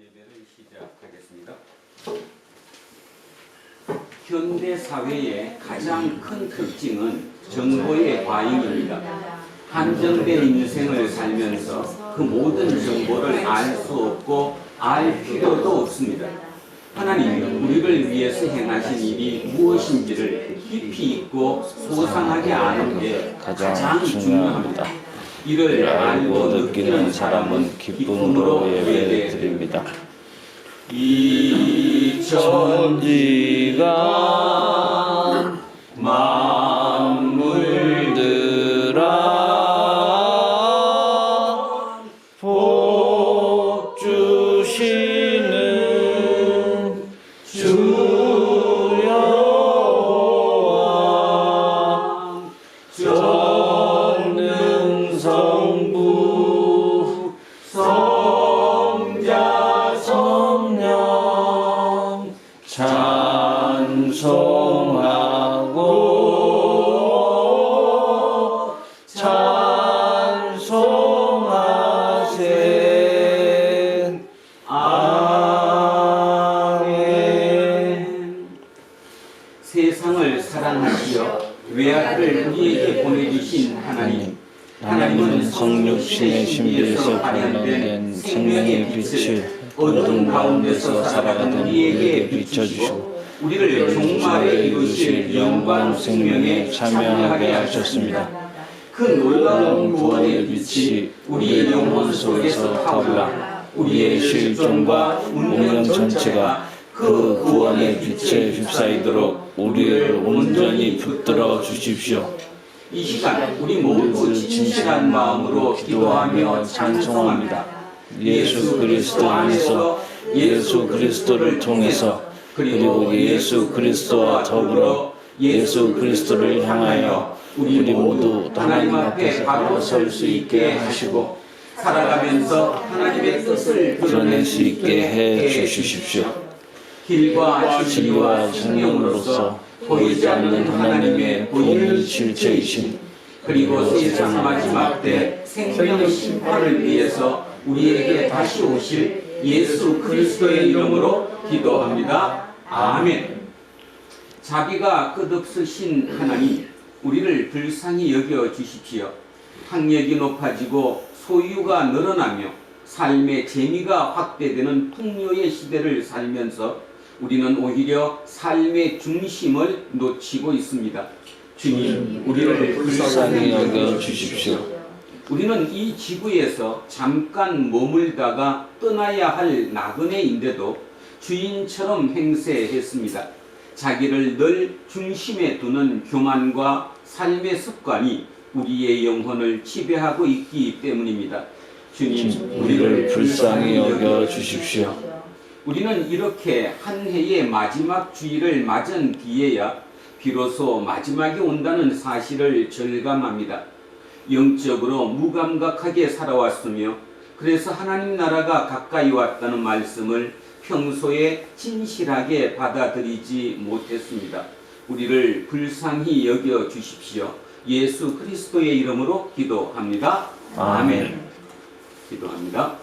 예배를 시작하겠습니다. 현대 사회의 가장 큰 특징은 정보의 과잉입니다. 한정된 인생을 살면서 그 모든 정보를 알 수 없고 알 필요도 없습니다. 하나님이 우리를 위해서 행하신 일이 무엇인지를 깊이 있고 소상하게 아는 게 가장 중요합니다. 이를 알고 느끼는 사람은 기쁨으로 예배드립니다. 이 천지가 만물들아 복 주시는 주 여호와 전능성부 성자 성령 찬송하고 찬송하세. 아멘. 세상을 사랑하시어 외아들을 우리에게 보내주신 하나님, 하나님은 성육신의 신비에서 발현된 생명의 빛을 어둠 가운데서 살아가던 우리에게 비춰주시고 우리를 종말에 이루실 영광 생명에 참여하게 하셨습니다. 그 놀라운 구원의 빛이 우리의 영혼 속에서 타올라 우리의 실존과 운명 전체가 그 구원의 빛에 휩싸이도록 우리를 온전히 붙들어 주십시오. 이 시간 우리 모두 진실한 마음으로 기도하며 찬송합니다. 예수 그리스도 안에서 예수 그리스도를 통해서 그리고 예수 그리스도와 더불어 예수 그리스도를 향하여 우리 모두 하나님 앞에 바로 설 수 있게 하시고 살아가면서 하나님의 뜻을 드러낼 수 있게 해 주십시오. 길과 진리와 생명으로서 보이지 않는 하나님의 보이는 실체이신 그리고 세상 마지막 때 생명 심판을 위해서 우리에게 다시 오실 예수 그리스도의 이름으로 기도합니다. 아멘. 자비가 끝없으신 하나님, 우리를 불쌍히 여겨 주십시오. 학력이 높아지고 소유가 늘어나며 삶의 재미가 확대되는 풍요의 시대를 살면서 우리는 오히려 삶의 중심을 놓치고 있습니다. 주님, 우리를 불쌍히 여겨 주십시오. 우리는 이 지구에서 잠깐 머물다가 떠나야 할 나그네인데도 주인처럼 행세했습니다. 자기를 늘 중심에 두는 교만과 삶의 습관이 우리의 영혼을 지배하고 있기 때문입니다. 주님, 우리를 불쌍히 여겨 주십시오. 우리는 이렇게 한 해의 마지막 주일을 맞은 뒤에야 비로소 마지막이 온다는 사실을 절감합니다. 영적으로 무감각하게 살아왔으며 그래서 하나님 나라가 가까이 왔다는 말씀을 평소에 진실하게 받아들이지 못했습니다. 우리를 불쌍히 여겨 주십시오. 예수 그리스도의 이름으로 기도합니다. 아멘. 기도합니다.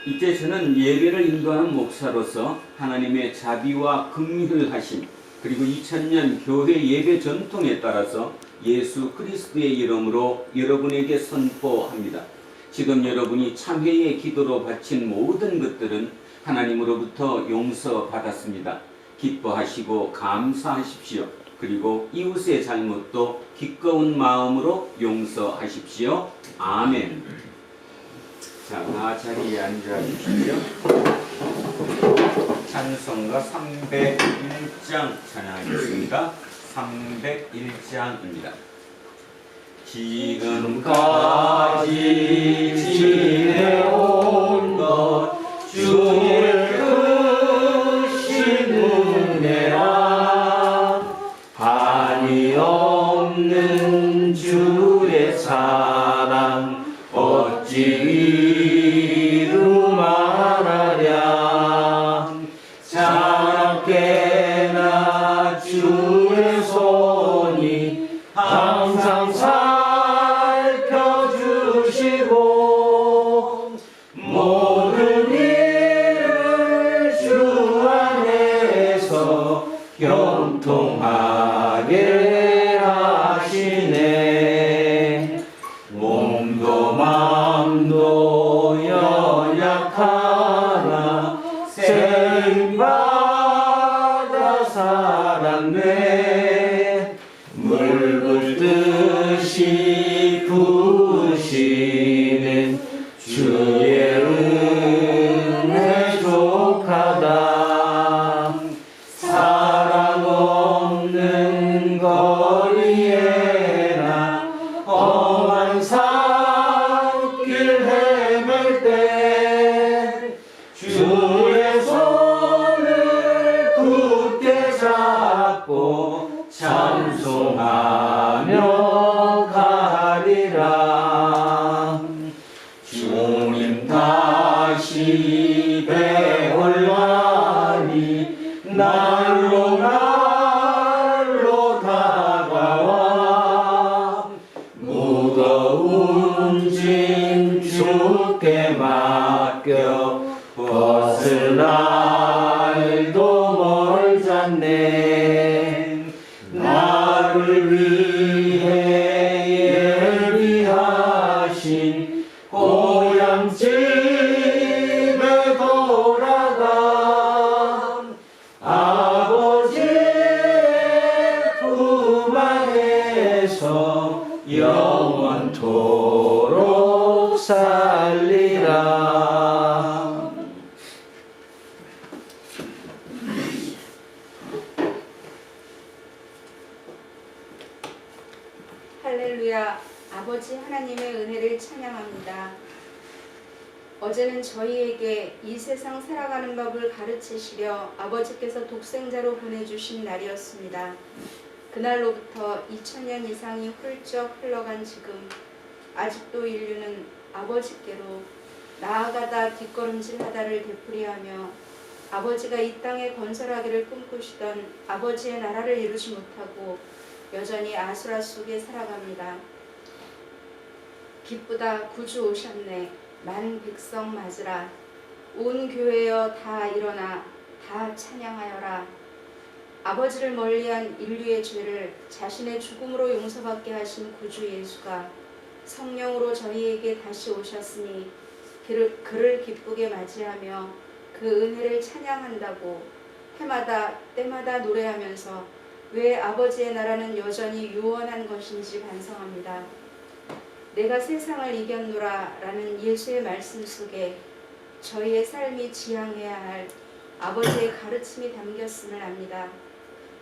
이제 저는 예배를 인도하는 목사로서 하나님의 자비와 긍휼하심 그리고 2000년 교회 예배 전통에 따라서 예수 그리스도의 이름으로 여러분에게 선포합니다. 지금 여러분이 참회의 기도로 바친 모든 것들은 하나님으로부터 용서받았습니다. 기뻐하시고 감사하십시오. 그리고 이웃의 잘못도 기꺼운 마음으로 용서하십시오. 아멘. 자, 다 자리에 앉아 주십시오. 찬송가 301장 찬양하겠습니다. 301장입니다. 지금까지 지내온 것 주의 크신 은혜라 한이 없는 주의 사랑 어찌 이루 말하랴 작게나 주의 손이 항상 살펴주시고 모든 일을 주 안에서 형통하게 하시네. 몸도 마음도 연약하나 세임받아 살았네. 물 붓듯이 부으시는 주의 은혜 족하다. 사랑 없는 거리에나 험한 산길 헤맬 때 주의 손을 굳게 잡고 찬송하며 가리라. 주님 다시 배올라니 날로 다가와 무거운 짐 주께 맡겨 벗을 날도 멀잖네. 나를 위해 예비하신 고향집에 돌아가 아버지의 품 안에서 영원토록 살리라. 할렐루야. 아버지 하나님의 은혜를 찬양합니다. 어제는 저희에게 이 세상 살아가는 법을 가르치시려 아버지께서 독생자로 보내주신 날이었습니다. 그날로부터 2000년 이상이 훌쩍 흘러간 지금 아직도 인류는 아버지께로 나아가다 뒷걸음질하다를 되풀이하며 아버지가 이 땅에 건설하기를 꿈꾸시던 아버지의 나라를 이루지 못하고 여전히 아수라 속에 살아갑니다. 기쁘다 구주 오셨네. 만 백성 맞으라. 온 교회여 다 일어나 다 찬양하여라. 아버지를 멀리한 인류의 죄를 자신의 죽음으로 용서받게 하신 구주 예수가 성령으로 저희에게 다시 오셨으니 그를 기쁘게 맞이하며 그 은혜를 찬양한다고 해마다 때마다 노래하면서 왜 아버지의 나라는 여전히 유언한 것인지 반성합니다. 내가 세상을 이겼노라 라는 예수의 말씀 속에 저희의 삶이 지향해야 할 아버지의 가르침이 담겼음을 압니다.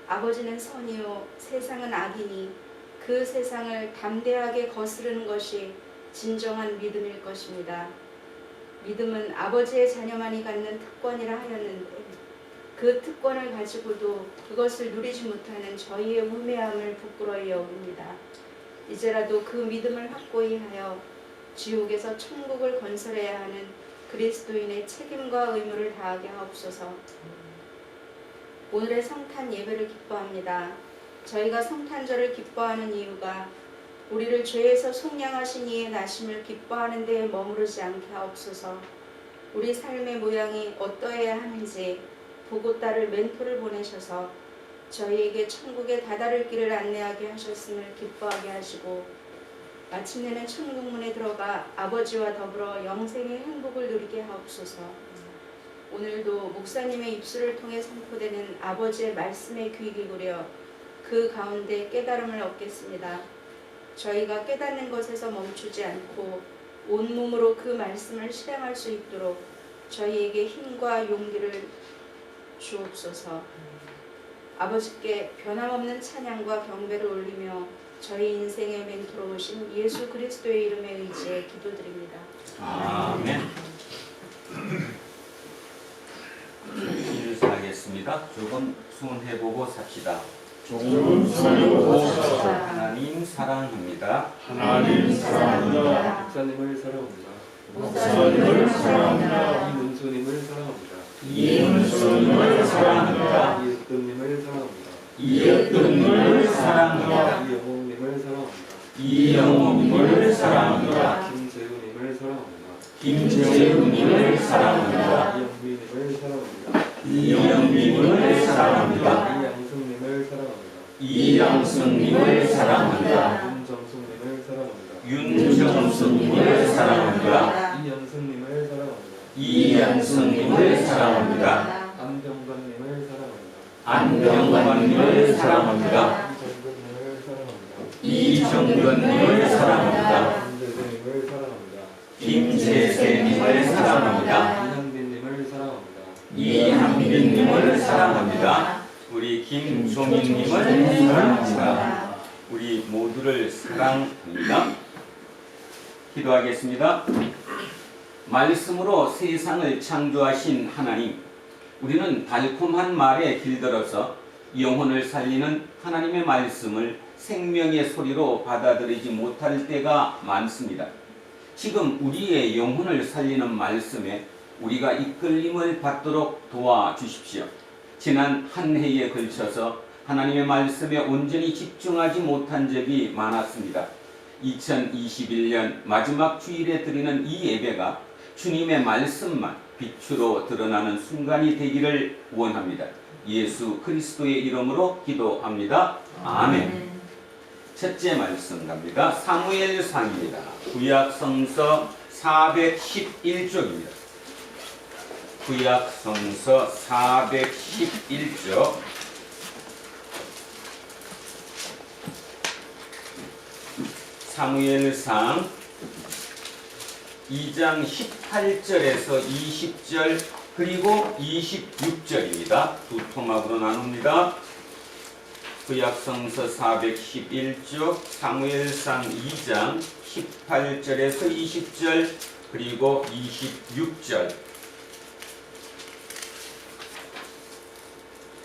아버지는 선이요 세상은 악이니 그 세상을 담대하게 거스르는 것이 진정한 믿음일 것입니다. 믿음은 아버지의 자녀만이 갖는 특권이라 하였는데 그 특권을 가지고도 그것을 누리지 못하는 저희의 우매함을 부끄러이 여깁니다. 이제라도 그 믿음을 확고히 하여 지옥에서 천국을 건설해야 하는 그리스도인의 책임과 의무를 다하게 하옵소서. 오늘의 성탄 예배를 기뻐합니다. 저희가 성탄절을 기뻐하는 이유가 우리를 죄에서 속량하신 이의 나심을 기뻐하는 데에 머무르지 않게 하옵소서. 우리 삶의 모양이 어떠해야 하는지 보고 따를 멘토를 보내셔서 저희에게 천국에 다다를 길을 안내하게 하셨음을 기뻐하게 하시고 마침내는 천국문에 들어가 아버지와 더불어 영생의 행복을 누리게 하옵소서. 오늘도 목사님의 입술을 통해 선포되는 아버지의 말씀에 귀 기울여 그 가운데 깨달음을 얻겠습니다. 저희가 깨닫는 것에서 멈추지 않고 온몸으로 그 말씀을 실행할 수 있도록 저희에게 힘과 용기를 주옵소서. 아버지께 변함없는 찬양과 경배를 올리며 저희 인생의 멘토로 오신 예수 그리스도의 이름에 의지해 기도드립니다. 아멘. 인사하겠습니다. 조금 순해보고 삽시다. 조금 손해보고 하나님 사랑합니다. 하나님 사랑합니다. 목사님을 사랑합니다. 목사님을 사랑합니다. 이문수님을 사랑합니다. 이문수님을 사랑합니다. 이은님을 사랑합니다. 이은님을 사랑합니다. 이영웅님을 사랑합니다. 이영웅님을 사랑합니다. 김재훈님을 사랑합니다. 김재훈님을 사랑합니다. 이영빈님을 사랑합니다. 이영빈님을 사랑합니다. 이양승님을 사랑합니다. 이양승님을 사랑합니다. 윤정숙님을 사랑합니다. 윤정숙님을 사랑합니다. 이연승님을 사랑합니다. 이양승님을 사랑합니다. 안병관님을 사랑합니다. 안병관님을 사랑합니다. 이정근님을 사랑합니다. 이정근님을 사랑합니다. 김재생님을 사랑합니다. 김재생님을 사랑합니다. 이한빈님을 사랑합니다. 이한빈님을 사랑합니다. 우리 김종인님을 사랑합니다. 우리 모두를 사랑합니다. 기도하겠습니다. 말씀으로 세상을 창조하신 하나님, 우리는 달콤한 말에 길들어서 영혼을 살리는 하나님의 말씀을 생명의 소리로 받아들이지 못할 때가 많습니다. 지금 우리의 영혼을 살리는 말씀에 우리가 이끌림을 받도록 도와주십시오. 지난 한 해에 걸쳐서 하나님의 말씀에 온전히 집중하지 못한 적이 많았습니다. 2021년 마지막 주일에 드리는 이 예배가 주님의 말씀만 빛으로 드러나는 순간이 되기를 원합니다. 예수 그리스도의 이름으로 기도합니다. 아멘. 첫째 말씀 갑니다. 사무엘상입니다. 구약성서 411쪽입니다. 구약성서 411쪽 사무엘상 2장 18절에서 20절 그리고 26절입니다. 두 토막으로 나눕니다. 구약성서 411쪽 사무엘상 2장 18절에서 20절 그리고 26절.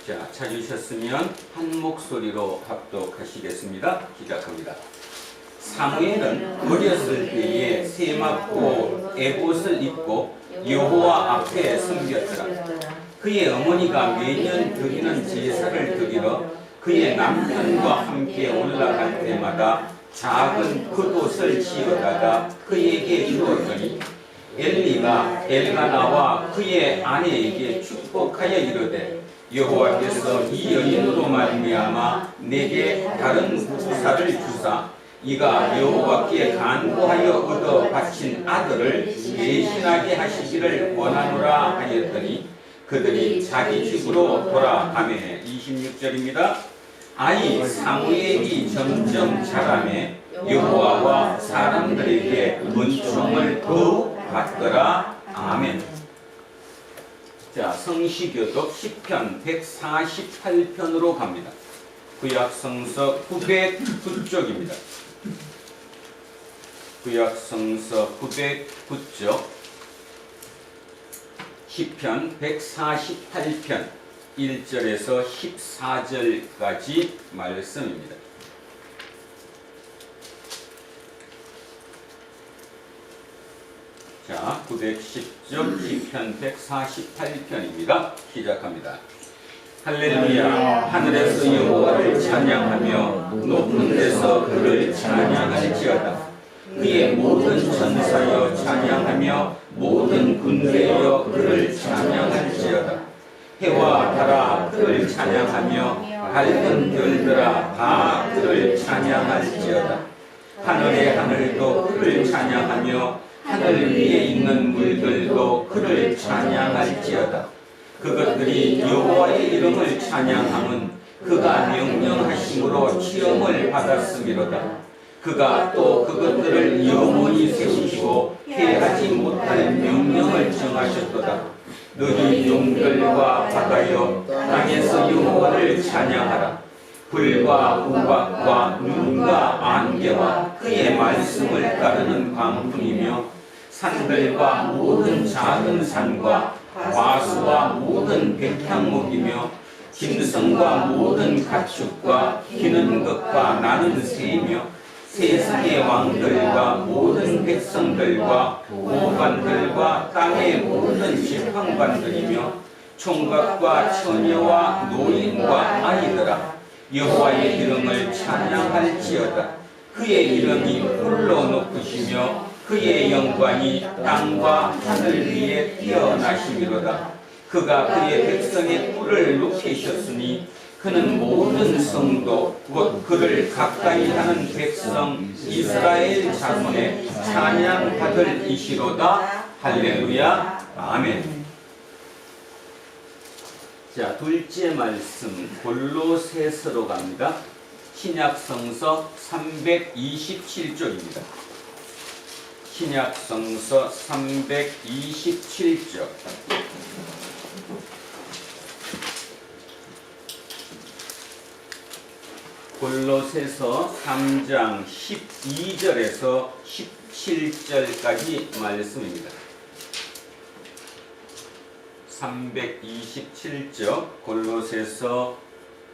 자, 찾으셨으면 한 목소리로 합독하시겠습니다. 시작합니다. 사무엘은 어렸을 때에 세맞고 에봇을 입고 여호와 앞에 섬겼더라. 그의 어머니가 매년 드리는 제사를 드리러 그의 남편과 함께 올라갈 때마다 작은 겉옷을 지어다가 그에게 주었더니 엘리가 엘가나와 그의 아내에게 축복하여 이르되 여호와께서 이 여인으로 말미암아 내게 다른 후사를 주사 이가 여호와께 간구하여 얻어 바친 아들을 대신하게 하시기를 원하노라 하였더니 그들이 자기 집으로 돌아가매. 26절입니다. 아이 사무엘이 점점 자라매 여호와와 사람들에게 은총을 더욱 받더라. 아멘. 자, 성시교독 10편 148편으로 갑니다. 구약성서 909쪽입니다. 구약성서 909쪽 10편 148편 1절에서 14절까지 말씀입니다. 자, 910쪽 10편 148편입니다. 시작합니다. 할렐루야. 하늘에서 여호와를 찬양하며 높은 데서 그를 찬양할지어다. 그의 모든 천사여 찬양하며 모든 군대여 그를 찬양할지어다. 해와 달아 그를 찬양하며 밝은 별들아 다 그를 찬양할지어다. 하늘의 하늘도 그를 찬양하며 하늘 위에 있는 물들도 그를 찬양할지어다. 그것들이 여호와의 이름을 찬양함은 그가 명령하심으로 시험을 받았음이로다. 그가 또 그것들을 영원히 세우시고 해하지 못할 명령을 정하셨도다. 너희 용들과 바다여 땅에서 여호와를 찬양하라. 불과 우박과 눈과 안개와 그의 말씀을 따르는 광풍이며 산들과 모든 작은 산과 과수와 모든 백향목이며 짐승과 모든 가축과 기는 것과 나는 새이며 세상의 왕들과 모든 백성들과 오반들과 땅의 모든 지팡관들이며 총각과 처녀와 노인과 아이들아 여호와의 이름을 찬양할지어다. 그의 이름이 홀로 높으시며 그의 영광이 땅과 하늘 위에 뛰어나심이로다. 그가 그의 백성의 뿔을 높이셨으니 그는 모든 성도 곧 그를 가까이 하는 백성 이스라엘 자손의 찬양받을 이시로다. 할렐루야. 아멘. 자, 둘째 말씀 골로새서로 갑니다. 신약성서 327쪽입니다. 신약성서 327쪽. 골로새서 3장 12절에서 17절까지 말씀입니다. 327쪽 골로새서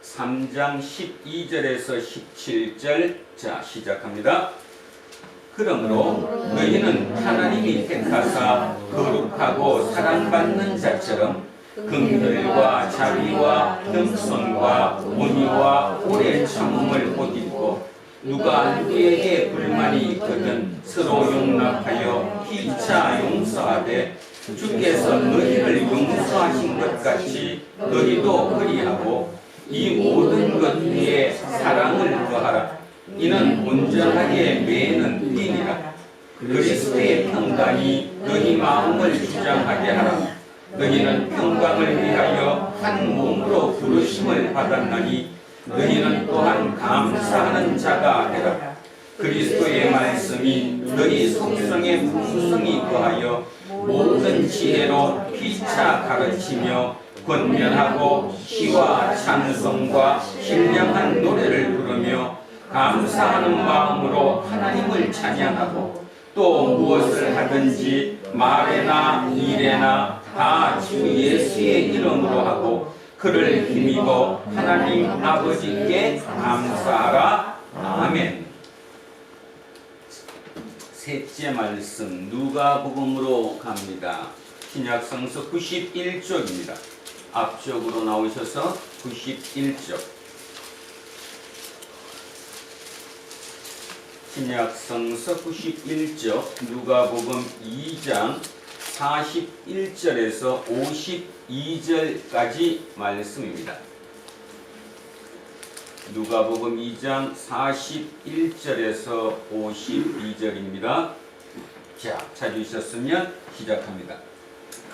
3장 12절에서 17절. 자, 시작합니다. 그러므로 너희는 하나님이 택하사 거룩하고 사랑받는 자처럼 긍휼과 자비와 겸손과 온유와 오래 참음을 못 입고 누가 누구에게 불만이 있거든 서로 용납하여 피차 용서하되 주께서 너희를 용서하신 것 같이 너희도 그리하고 이 모든 것 위에 사랑을 더하라. 이는 온전하게 매는 띠니라. 그리스도의 평강이 너희 마음을 주장하게 하라. 너희는 평강을 위하여 한 몸으로 부르심을 받았나니 너희는 또한 감사하는 자가 되라. 그리스도의 말씀이 너희 속성에 풍성히 거하여 모든 지혜로 피차 가르치며 권면하고 시와 찬송과 신령한 노래를 부르며 감사하는 마음으로 하나님을 찬양하고 또 무엇을 하든지 말에나 일에나 다 주 예수의 이름으로 하고 그를 힘입어 하나님 아버지께 감사하라. 아멘. 셋째 말씀 누가복음으로 갑니다. 신약성서 91쪽입니다. 앞쪽으로 나오셔서 91쪽. 신약성서 91쪽 누가복음 2장 41절에서 52절까지 말씀입니다. 누가복음 2장 41절에서 52절입니다. 자, 찾으셨으면 시작합니다.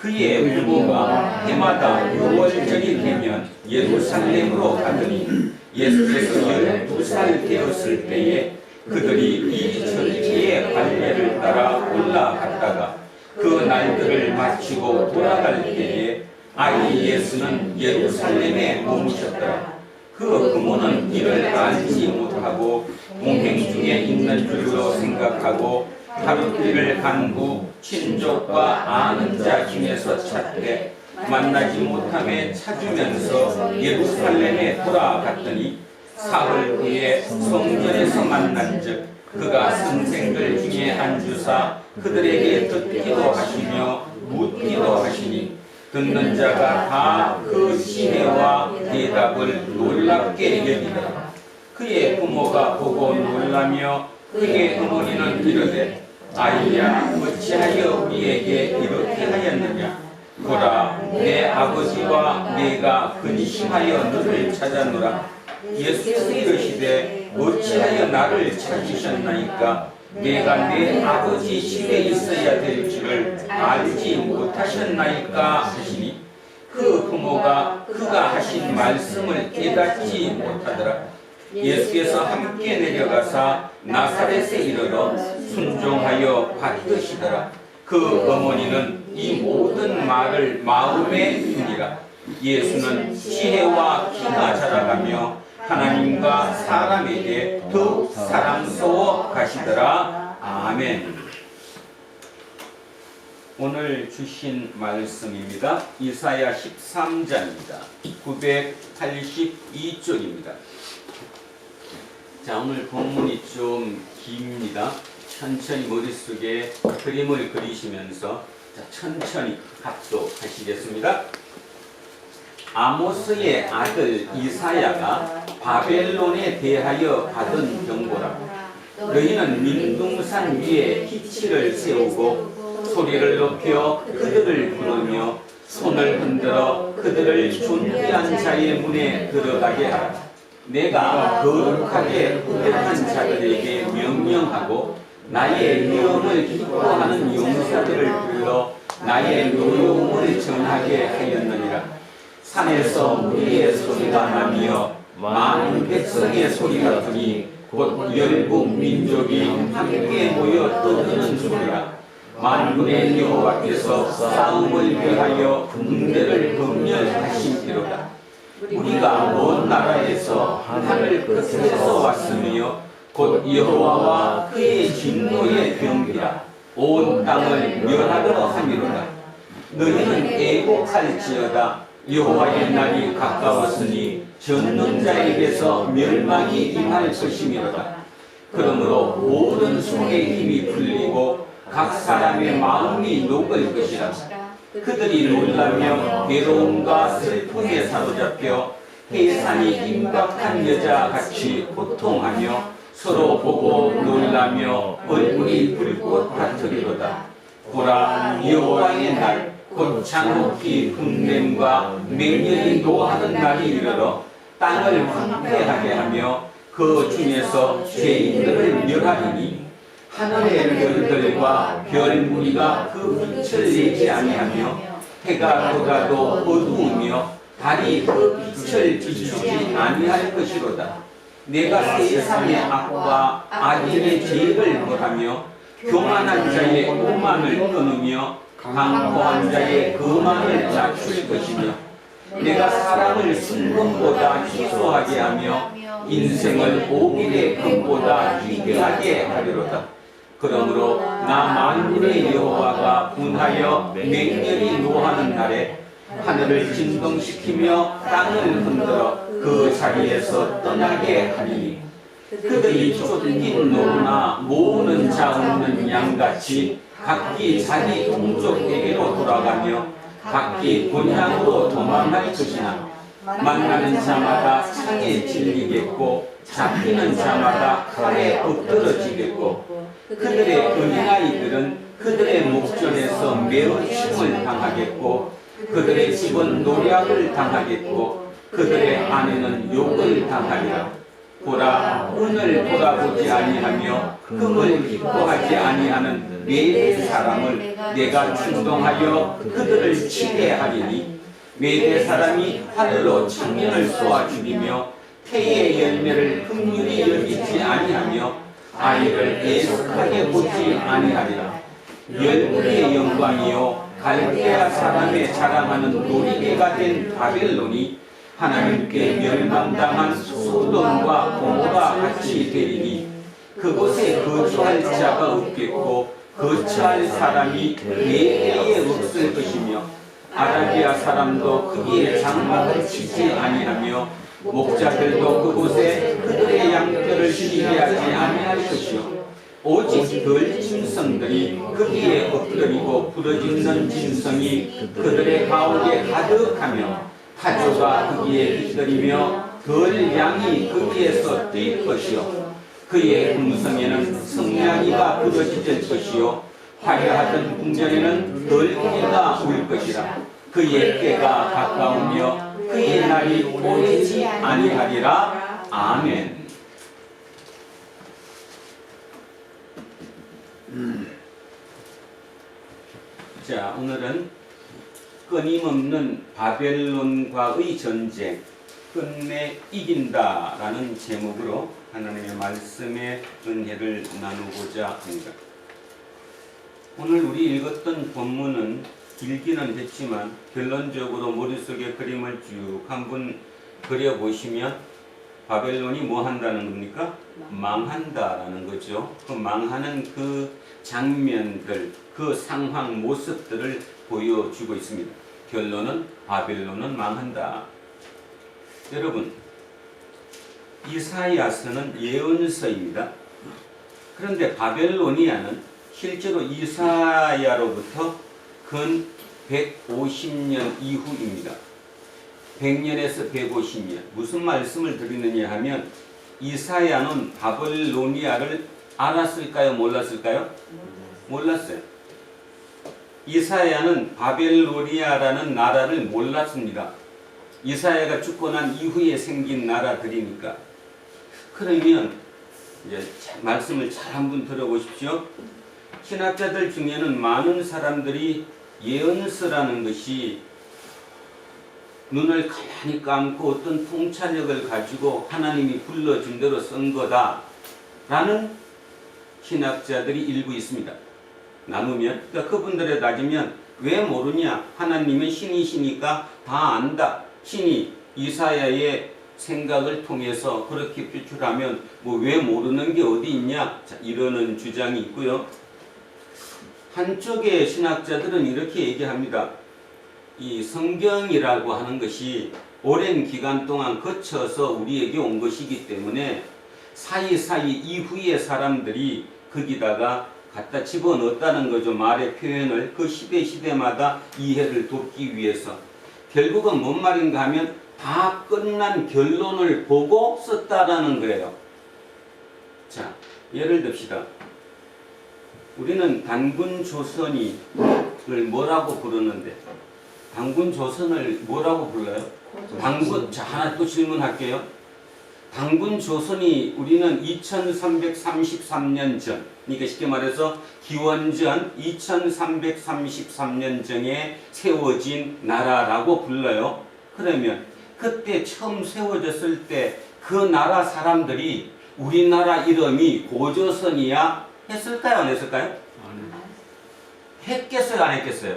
그의 부모가 해마다 6월절이 되면 예루살렘으로 가더니 예수께서 12살 되었을 때에 그들이 이 절기의 관례를 따라 올라갔다가 그 날들을 마치고 돌아갈 때에 아이 예수는 예루살렘에 머무셨더라. 그 부모는 이를 알지 못하고 동행 중에 있는 줄로 생각하고 하룻길을 간 후 친족과 아는 자 중에서 찾되 만나지 못함에 찾으면서 예루살렘에 돌아갔더니 사흘 후에 성전에서 만난즉 그가 선생들 중에 앉으사 그들에게 듣기도 하시며 묻기도 하시니 듣는 자가 다 그 지혜와 대답을 놀랍게 여기더라. 그의 부모가 보고 놀라며 그의 어머니는 이르되 아이야 어찌하여 우리에게 이렇게 하였느냐. 보라 내 아버지와 내가 근심하여 너를 찾아노라. 예수께서 이르시되 어찌하여 나를 찾으셨나이까. 내가 내 아버지 집에 있어야 될 줄을 알지 못하셨나이까 하시니 그 부모가 그가 하신 말씀을 깨닫지 못하더라. 예수께서 함께 내려가사 나사렛에 이르러 순종하여 받으시더라. 그 어머니는 이 모든 말을 마음에 두니라. 예수는 지혜와 키가 자라가며 하나님과 사람에게 더욱 사랑스러워 가시더라. 아멘. 오늘 주신 말씀입니다. 이사야 13장입니다. 982쪽입니다. 자, 오늘 본문이 좀 깁니다. 천천히 머릿속에 그림을 그리시면서 천천히 합독하시겠습니다. 아모스의 아들 이사야가 바벨론에 대하여 받은 경고라. 너희는 민둥산 위에 기치를 세우고 소리를 높여 그들을 부르며 손을 흔들어 그들을 존귀한 자의 문에 들어가게 하라. 내가 거룩하게 후회한 자들에게 명령하고 나의 명을 기뻐하는 용사들을 불러 나의 노여움을 전하게 하였느니라. 산에서 무리의 소리가 나며 많은 백성의 소리가 들이 곧 열국 민족이 함께 모여 떠드는 소리라. 만군의 여호와께서 싸움을 위하여 군대를 검열하심이로다. 우리가 먼 나라에서 하늘 끝에서 왔으며 곧 여호와와 그의 진노의 병이라. 온 땅을 멸하려 함이로다. 너희는 애곡할지어다. 여호와의 날이 가까웠으니 전능자에게서 멸망이 임할 것이미로다. 그러므로 모든 손의 힘이 풀리고 각 사람의 마음이 녹을 것이라. 그들이 놀라며 괴로움과 슬픔에 사로잡혀 해산이 임박한 여자같이 고통하며 서로 보고 놀라며 얼굴이 불꽃 같으리로다. 보라, 여호와의 날 곧 장욱기 분냄과 맹렬히 노하는 날이 이르러 땅을 황폐하게 하며 그 중에서 죄인들을 멸하리니 하늘의 별들과 별무리가 그 빛을 내지 아니하며 해가 돋아도 어두우며 달이 그 빛을 비추지 아니할 것이로다. 내가 세상의 악과 악인의 죄를 벌하며 교만한 자의 오만을 끊으며 강포한 자의 거만을 낮출 것이며 내가 사람을 순금보다 희소하게 하며 인생을 오길의 금보다 희귀하게 하리로다. 그러므로 나 만군의 여호와가 분하여 맹렬히 노하는 날에 하늘을 진동시키며 땅을 흔들어 그 자리에서 떠나게 하리니 그들이 쫓긴 노루나 모으는 자 없는 양같이 각기 자기 동족에게로 돌아가며 각기 본향으로 도망할 것이나 만나는 자마다 창에 찔리겠고 잡히는 자마다 칼에 엎드러지겠고 그들의 어린아이들은 그들의 목전에서 매우 침을 당하겠고 그들의 집은 노략을 당하겠고 그들의 아내는 욕을 당하리라. 보라, 은을 돌아보지 아니하며 금을 기뻐하지 아니하는 메대 사람을 내가 충동하여 그들을 치게 하리니 메대 사람이 활로 청년을 쏘아 죽이며 태의 열매를 긍휼히 여기지 아니하며 아이를 애석하게 보지 아니하리라. 열국의 영광이요 갈대아 사람의 자랑하는 놀이개가 된 바벨론이 하나님께 멸망당한 소돔과 고모라 같이 되리니 그곳에 거주할 자가 없겠고 거처할 사람이 네 해에 없을 것이며 아라비아 사람도 거기에 장막을 치지 아니하며 목자들도 그곳에 그들의 양떼를 지배하지 아니할 것이요 오직 덜 짐승들이 거기에 엎드리고 부러지는 짐승이 그들의 가옥에 가득하며 타조가 거기에 깃들이며 덜 양이 거기에서 뛸 것이요 그의 궁성에는 성냥이가 부러질 것이요 화려하던 궁전에는 덜기가 울 것이라. 그의 때가 가까우며 그의 날이 오래지 아니하리라. 아멘. 자, 오늘은 끊임없는 바벨론과의 전쟁, 끝내 이긴다라는 제목으로 하나님의 말씀의 은혜를 나누고자 합니다. 오늘 우리 읽었던 본문은 길기는 했지만 결론적으로 머릿속에 그림을 쭉 한번 그려보시면 바벨론이 뭐 한다는 겁니까? 망한다라는 거죠. 그 망하는 그 장면들, 그 상황, 모습들을 보여주고 있습니다. 결론은 바벨론은 망한다. 여러분, 이사야서는 예언서입니다. 그런데 바벨로니아는 실제로 이사야로부터 근 150년 이후입니다. 100년에서 150년. 무슨 말씀을 드리느냐 하면 이사야는 바벨로니아를 알았을까요? 몰랐을까요? 몰랐어요. 이사야는 바벨로니아라는 나라를 몰랐습니다. 이사야가 죽고 난 이후에 생긴 나라들이니까. 그러면 이제 말씀을 잘 한번 들어보십시오. 신학자들 중에는 많은 사람들이 예언서라는 것이 눈을 가만히 감고 어떤 통찰력을 가지고 하나님이 불러준 대로 쓴 거다라는 신학자들이 일부 있습니다. 나누면, 그러니까 그분들에 따지면 왜 모르냐? 하나님은 신이시니까 다 안다. 신이 이사야의 생각을 통해서 그렇게 표출하면 뭐 왜 모르는 게 어디 있냐? 자, 이러는 주장이 있고요. 한쪽의 신학자들은 이렇게 얘기합니다. 이 성경이라고 하는 것이 오랜 기간 동안 거쳐서 우리에게 온 것이기 때문에 사이사이 이후의 사람들이 거기다가 갖다 집어넣었다는 거죠. 말의 표현을 그 시대마다 이해를 돕기 위해서. 결국은 뭔 말인가 하면 다 끝난 결론을 보고 썼다라는 거예요. 자, 예를 듭시다. 우리는 단군 조선이를 뭐라고 부르는데, 단군 조선을 뭐라고 불러요? 단군, 자, 하나 또 질문할게요. 단군 조선이 우리는 2333년 전, 그러니까 쉽게 말해서 기원전 2333년 전에 세워진 나라라고 불러요. 그러면 그때 처음 세워졌을 때 그 나라 사람들이 우리나라 이름이 고조선이야 했을까요? 안 했을까요? 했겠어요? 안 했겠어요?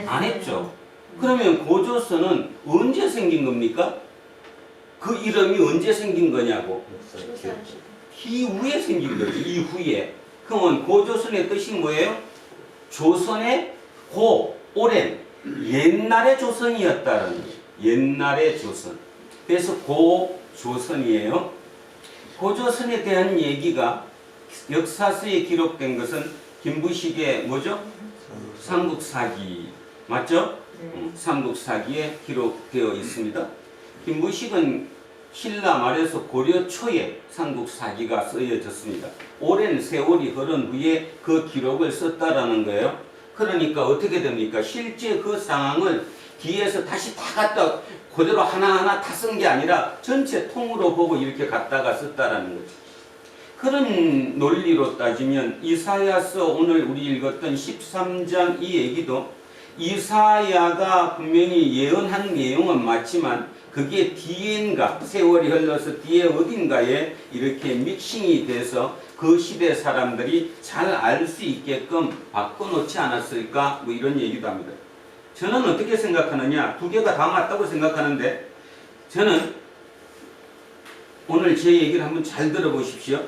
안 했죠. 그러면 고조선은 언제 생긴 겁니까? 그 이름이 언제 생긴 거냐고. 이후에 생긴 거죠. 이후에. 그러면 고조선의 뜻이 뭐예요? 조선의 고, 오랜, 옛날의 조선이었다는 거예요. 옛날의 조선. 그래서 고조선이에요. 고조선에 대한 얘기가 역사서에 기록된 것은 김부식의 뭐죠? 삼국사기. 맞죠? 삼국사기에 기록되어 있습니다. 김부식은 신라 말에서 고려 초에 삼국사기가 쓰여졌습니다. 오랜 세월이 흐른 후에 그 기록을 썼다라는 거예요. 그러니까 어떻게 됩니까? 실제 그 상황을 뒤에서 다시 다 갖다 그대로 하나하나 다 쓴 게 아니라 전체 통으로 보고 이렇게 갖다가 썼다라는 거죠. 그런 논리로 따지면 이사야서 오늘 우리 읽었던 13장 이 얘기도 이사야가 분명히 예언한 내용은 맞지만 그게 뒤인가 세월이 흘러서 뒤에 어딘가에 이렇게 믹싱이 돼서 그 시대 사람들이 잘 알 수 있게끔 바꿔놓지 않았을까 뭐 이런 얘기도 합니다. 저는 어떻게 생각하느냐, 두 개가 다 맞다고 생각하는데 저는 오늘 제 얘기를 한번 잘 들어보십시오.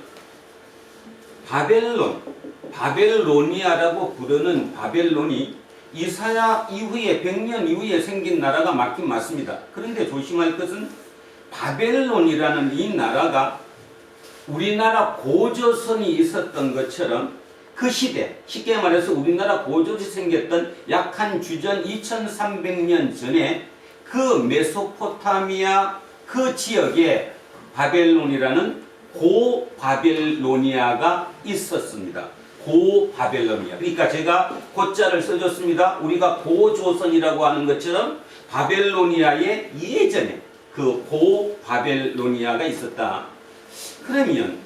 바벨로니아라고 부르는 바벨론이 이사야 이후에 100년 이후에 생긴 나라가 맞긴 맞습니다. 그런데 조심할 것은 바벨론이라는 이 나라가 우리나라 고조선이 있었던 것처럼 그 시대, 쉽게 말해서 우리나라 고조선이 생겼던 약 한 주전 2300년 전에 그 메소포타미아 그 지역에 바벨론이라는 고바벨로니아가 있었습니다. 고바벨로니아. 그러니까 제가 고자를 써줬습니다. 우리가 고조선이라고 하는 것처럼 바벨로니아의 예전에 그 고바벨로니아가 있었다. 그러면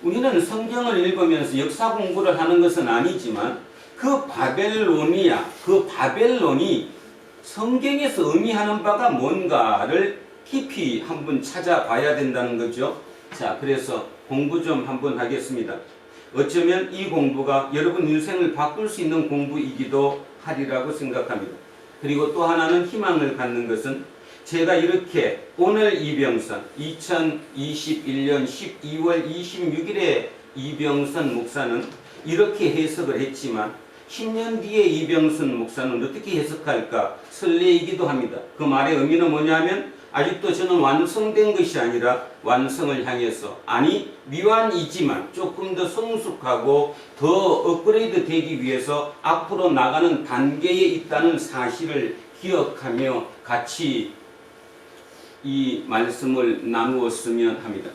우리는 성경을 읽으면서 역사 공부를 하는 것은 아니지만 그 바벨로니아, 그 바벨론이 성경에서 의미하는 바가 뭔가를 깊이 한번 찾아봐야 된다는 거죠. 자, 그래서 공부 좀 한번 하겠습니다. 어쩌면 이 공부가 여러분 인생을 바꿀 수 있는 공부이기도 하리라고 생각합니다. 그리고 또 하나는 희망을 갖는 것은 제가 이렇게 오늘 이병선 2021년 12월 26일에 이병선 목사는 이렇게 해석을 했지만 10년 뒤에 이병선 목사는 어떻게 해석할까 설레이기도 합니다. 그 말의 의미는 뭐냐면 아직도 저는 완성된 것이 아니라 완성을 향해서 아니 미완이지만 조금 더 성숙하고 더 업그레이드 되기 위해서 앞으로 나가는 단계에 있다는 사실을 기억하며 같이 이 말씀을 나누었으면 합니다.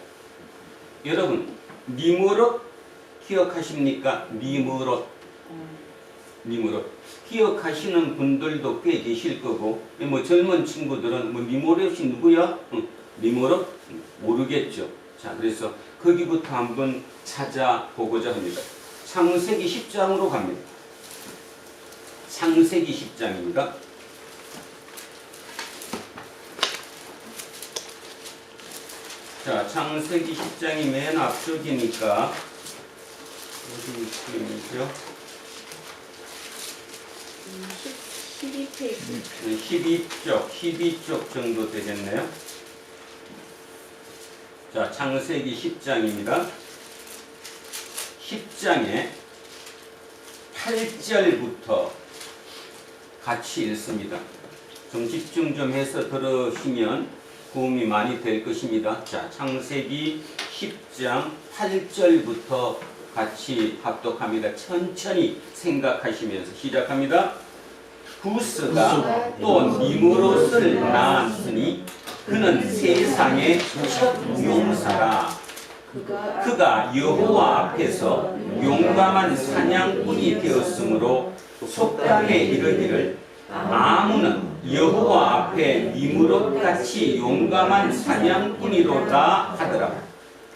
여러분 니무롯 기억하십니까? 니무롯 기억하시는 분들도 꽤 계실 거고 뭐 젊은 친구들은 뭐 니무롯이 누구야? 니무롯 모르겠죠. 자, 그래서 거기부터 한번 찾아보고자 합니다. 창세기 10장으로 갑니다. 창세기 10장입니다. 자, 창세기 10장이 맨 앞쪽이니까 어디 있죠? 12페이지. 12쪽 정도 되겠네요. 자, 창세기 10장입니다. 10장에 8절부터 같이 읽습니다. 좀 집중 좀 해서 들으시면 도움이 많이 될 것입니다. 자, 창세기 10장 8절부터 같이 합독합니다. 천천히 생각하시면서 시작합니다. 구스가 또 니무롯을 낳았으니 그는 세상의 첫 용사라. 그가 여호와 앞에서 용감한 사냥꾼이 되었으므로 속담에 이르기를 아무는 여호와 앞에 니무롯같이 용감한 사냥꾼이로다 하더라.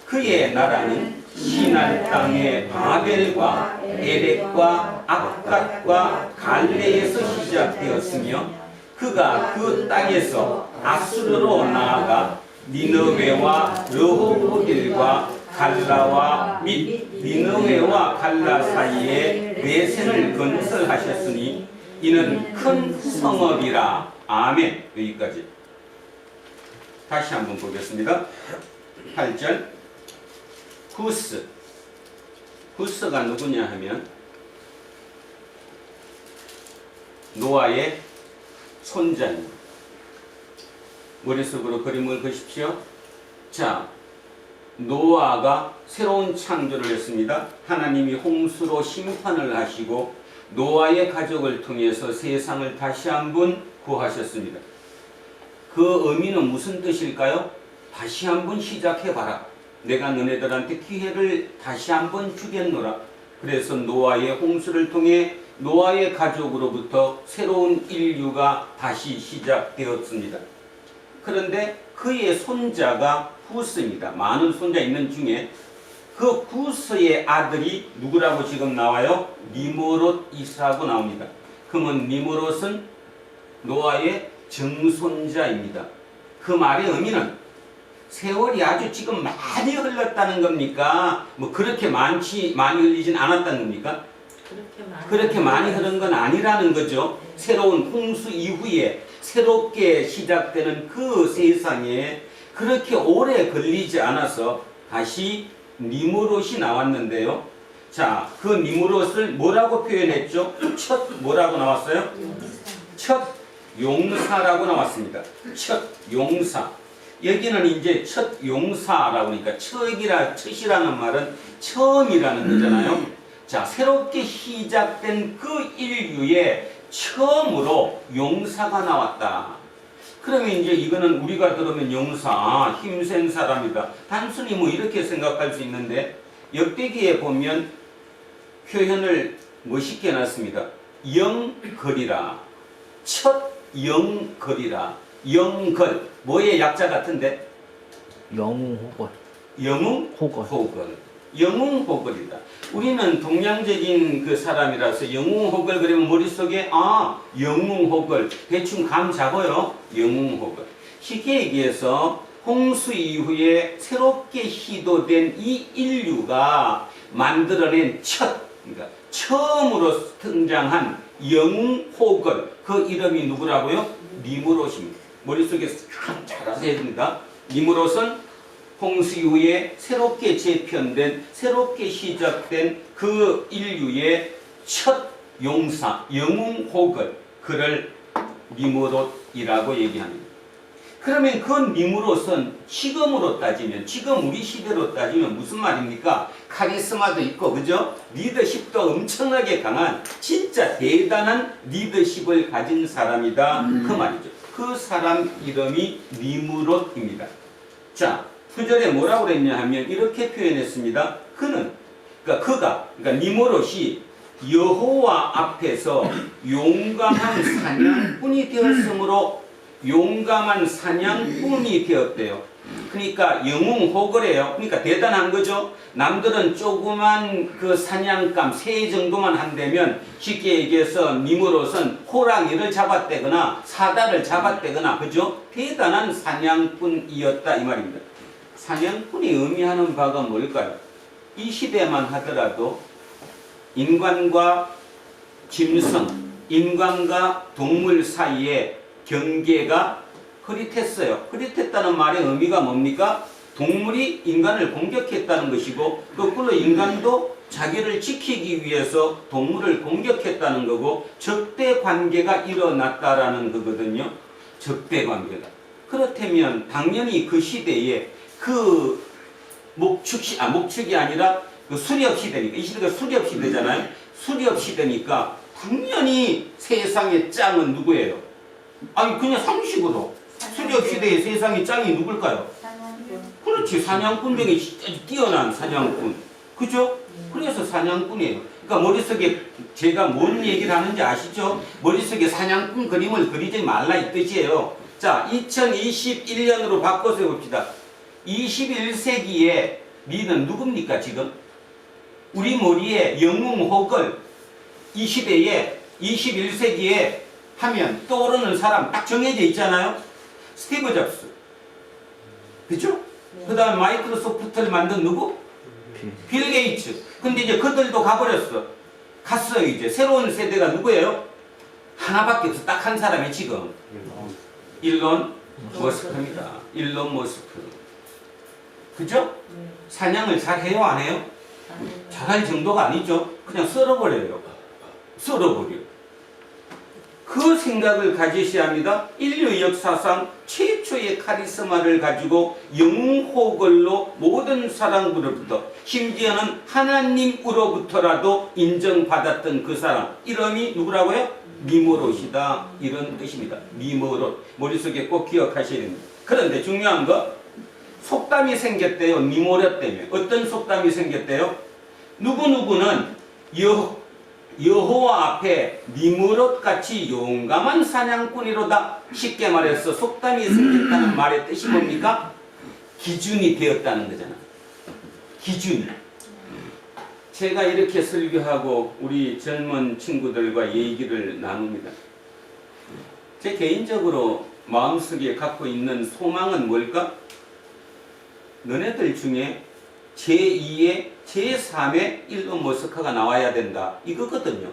그의 나라는 시날 땅의 바벨과 에렉과 악갓과 갈레에서 시작되었으며 그가 그 땅에서 아수르로 나아가 니느웨와 르호보딜과 갈라와 및 니느웨와 갈라 사이에 내센을 건설하셨으니 이는 큰 성읍이라. 아멘. 여기까지. 다시 한번 보겠습니다. 8절. 구스가 누구냐 하면 노아의 손자입니다. 머릿속으로 그림을 그십시오. 자, 노아가 새로운 창조를 했습니다. 하나님이 홍수로 심판을 하시고 노아의 가족을 통해서 세상을 다시 한번 구하셨습니다. 그 의미는 무슨 뜻일까요? 다시 한번 시작해봐라. 내가 너네들한테 기회를 다시 한번 주겠노라. 그래서 노아의 홍수를 통해 노아의 가족으로부터 새로운 인류가 다시 시작되었습니다. 그런데 그의 손자가 구스입니다. 많은 손자 있는 중에 그 구스의 아들이 누구라고 지금 나와요? 니무롯이라고 나옵니다. 그러면 니무롯은 노아의 증손자입니다. 그 말의 의미는 세월이 아주 지금 많이 흘렀다는 겁니까? 뭐 그렇게 많이 흘리진 않았다는 겁니까? 그렇게 많이 흐른 건 아니라는 거죠. 새로운 홍수 이후에 새롭게 시작되는 그 세상에 그렇게 오래 걸리지 않아서 다시 니무롯이 나왔는데요. 자, 그 니무롯을 뭐라고 표현했죠? 첫 뭐라고 나왔어요? 첫 용사라고 나왔습니다. 첫 용사. 여기는 이제 첫 용사라고 하니까 첫이라는 말은 처음이라는 거잖아요. 자, 새롭게 시작된 그 인류의 처음으로 용사가 나왔다. 그러면 이제 이거는 우리가 들으면 용사, 힘센 사람이다. 단순히 뭐 이렇게 생각할 수 있는데 역대기에 보면 표현을 멋있게 해놨습니다. 영걸이라. 첫 영걸이라. 영걸. 뭐의 약자 같은데? 영웅호걸. 영웅호걸. 영웅호걸이다. 우리는 동양적인 그 사람이라서 영웅호걸 그러면 머릿속에 영웅호걸 대충 감 잡아요. 영웅호걸. 쉽게 얘기해서 홍수 이후에 새롭게 시도된 이 인류가 만들어낸 그러니까 처음으로 등장한 영웅호걸 그 이름이 누구라고요? 니무롯입니다. 머릿속에 잘 하셔야 됩니다. 니무롯은 홍수 이후에 새롭게 재편된 새롭게 시작된 그 인류의 첫 용사 영웅호걸 그를 니무롯이라고 얘기합니다. 그러면 그 니무롯은 지금으로 따지면 지금 우리 시대로 따지면 무슨 말입니까? 카리스마도 있고 그죠? 리더십도 엄청나게 강한 진짜 대단한 리더십을 가진 사람이다 그 말이죠. 그 사람 이름이 니무롯입니다. 자, 9절에 뭐라고 그랬냐 하면 이렇게 표현했습니다. 그러니까 니무롯이 여호와 앞에서 용감한 사냥꾼이 되었으므로 용감한 사냥꾼이 되었대요. 그러니까 영웅호걸이에요. 그러니까 대단한 거죠. 남들은 조그만 그 사냥감 새 정도만 한다면 쉽게 얘기해서 니무롯은 호랑이를 잡았대거나 사다를 잡았대거나 그죠? 대단한 사냥꾼이었다 이 말입니다. 사냥꾼이 의미하는 바가 뭘까요? 이 시대만 하더라도 인간과 짐승, 인간과 동물 사이에 경계가 흐릿했어요. 흐릿했다는 말의 의미가 뭡니까? 동물이 인간을 공격했다는 것이고 거꾸로 인간도 자기를 지키기 위해서 동물을 공격했다는 거고 적대 관계가 일어났다라는 거거든요. 적대 관계가. 그렇다면 당연히 그 시대에 그 목축이 아니라 그 수렵 시대니까 이 시대가 수렵 시대잖아요. 수렵 시대니까 당연히 세상의 짱은 누구예요? 아니 그냥 상식으로 수렵 시대의 세상의 짱이 누굴까요? 그렇지, 사냥꾼 중에 뛰어난 사냥꾼. 그죠? 그래서 사냥꾼이에요. 그러니까 머릿속에 제가 뭔 얘기를 하는지 아시죠? 머릿속에 사냥꾼 그림을 그리지 말라 이 뜻이에요. 자, 2021년으로 바꿔서 해봅시다. 21세기에 니는 누굽니까 지금? 우리 머리에 영웅호걸 이 시대에 21세기에 하면 떠오르는 사람 딱 정해져 있잖아요. 스티브 잡스. 그죠? 그 다음에 마이크로소프트를 만든 누구? 빌 게이츠. 근데 이제 그들도 가버렸어. 갔어요 이제. 새로운 세대가 누구예요? 하나밖에 없어. 딱 한 사람이 지금. 일론 머스크입니다. 일론 머스크. 그죠? 사냥을 잘 해요 안 해요? 잘할 정도가 아니죠. 그냥 썰어버려요. 썰어버려. 그 생각을 가지셔야 합니다. 인류 역사상 최초의 카리스마를 가지고 영웅호걸로 모든 사람으로부터 심지어는 하나님으로부터라도 인정받았던 그 사람 이름이 누구라고요? 니무롯이다 이런 뜻입니다. 니무롯 머릿속에 꼭 기억하셔야 됩니다. 그런데 중요한 거 속담이 생겼대요. 니무롯 때문에. 어떤 속담이 생겼대요? 누구누구는 여호와 앞에 니무롯같이 용감한 사냥꾼이로다. 쉽게 말해서 속담이 생겼다는 말의 뜻이 뭡니까? 기준이 되었다는 거잖아. 기준. 제가 이렇게 설교하고 우리 젊은 친구들과 얘기를 나눕니다. 제 개인적으로 마음속에 갖고 있는 소망은 뭘까? 너네들 중에 제2의 제3의 일론 머스크가 나와야 된다 이거거든요.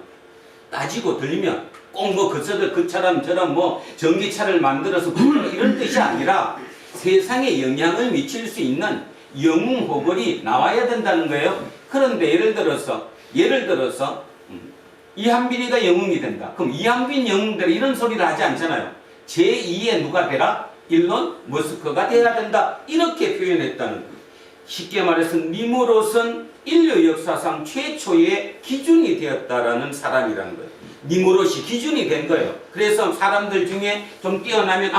따지고 들면 꼭 뭐 그처럼 저런 뭐 전기차를 만들어서 이런 뜻이 아니라 세상에 영향을 미칠 수 있는 영웅호걸이 나와야 된다는 거예요. 그런데 예를 들어서 이한빈이가 영웅이 된다. 그럼 이한빈 영웅들 이런 소리를 하지 않잖아요. 제2의 누가 되라? 일론 머스크가 돼야 된다. 이렇게 표현했다는 거예요. 쉽게 말해서 니무롯은 인류 역사상 최초의 기준이 되었다라는 사람이라는 거예요. 니무롯이 기준이 된 거예요. 그래서 사람들 중에 좀 뛰어나면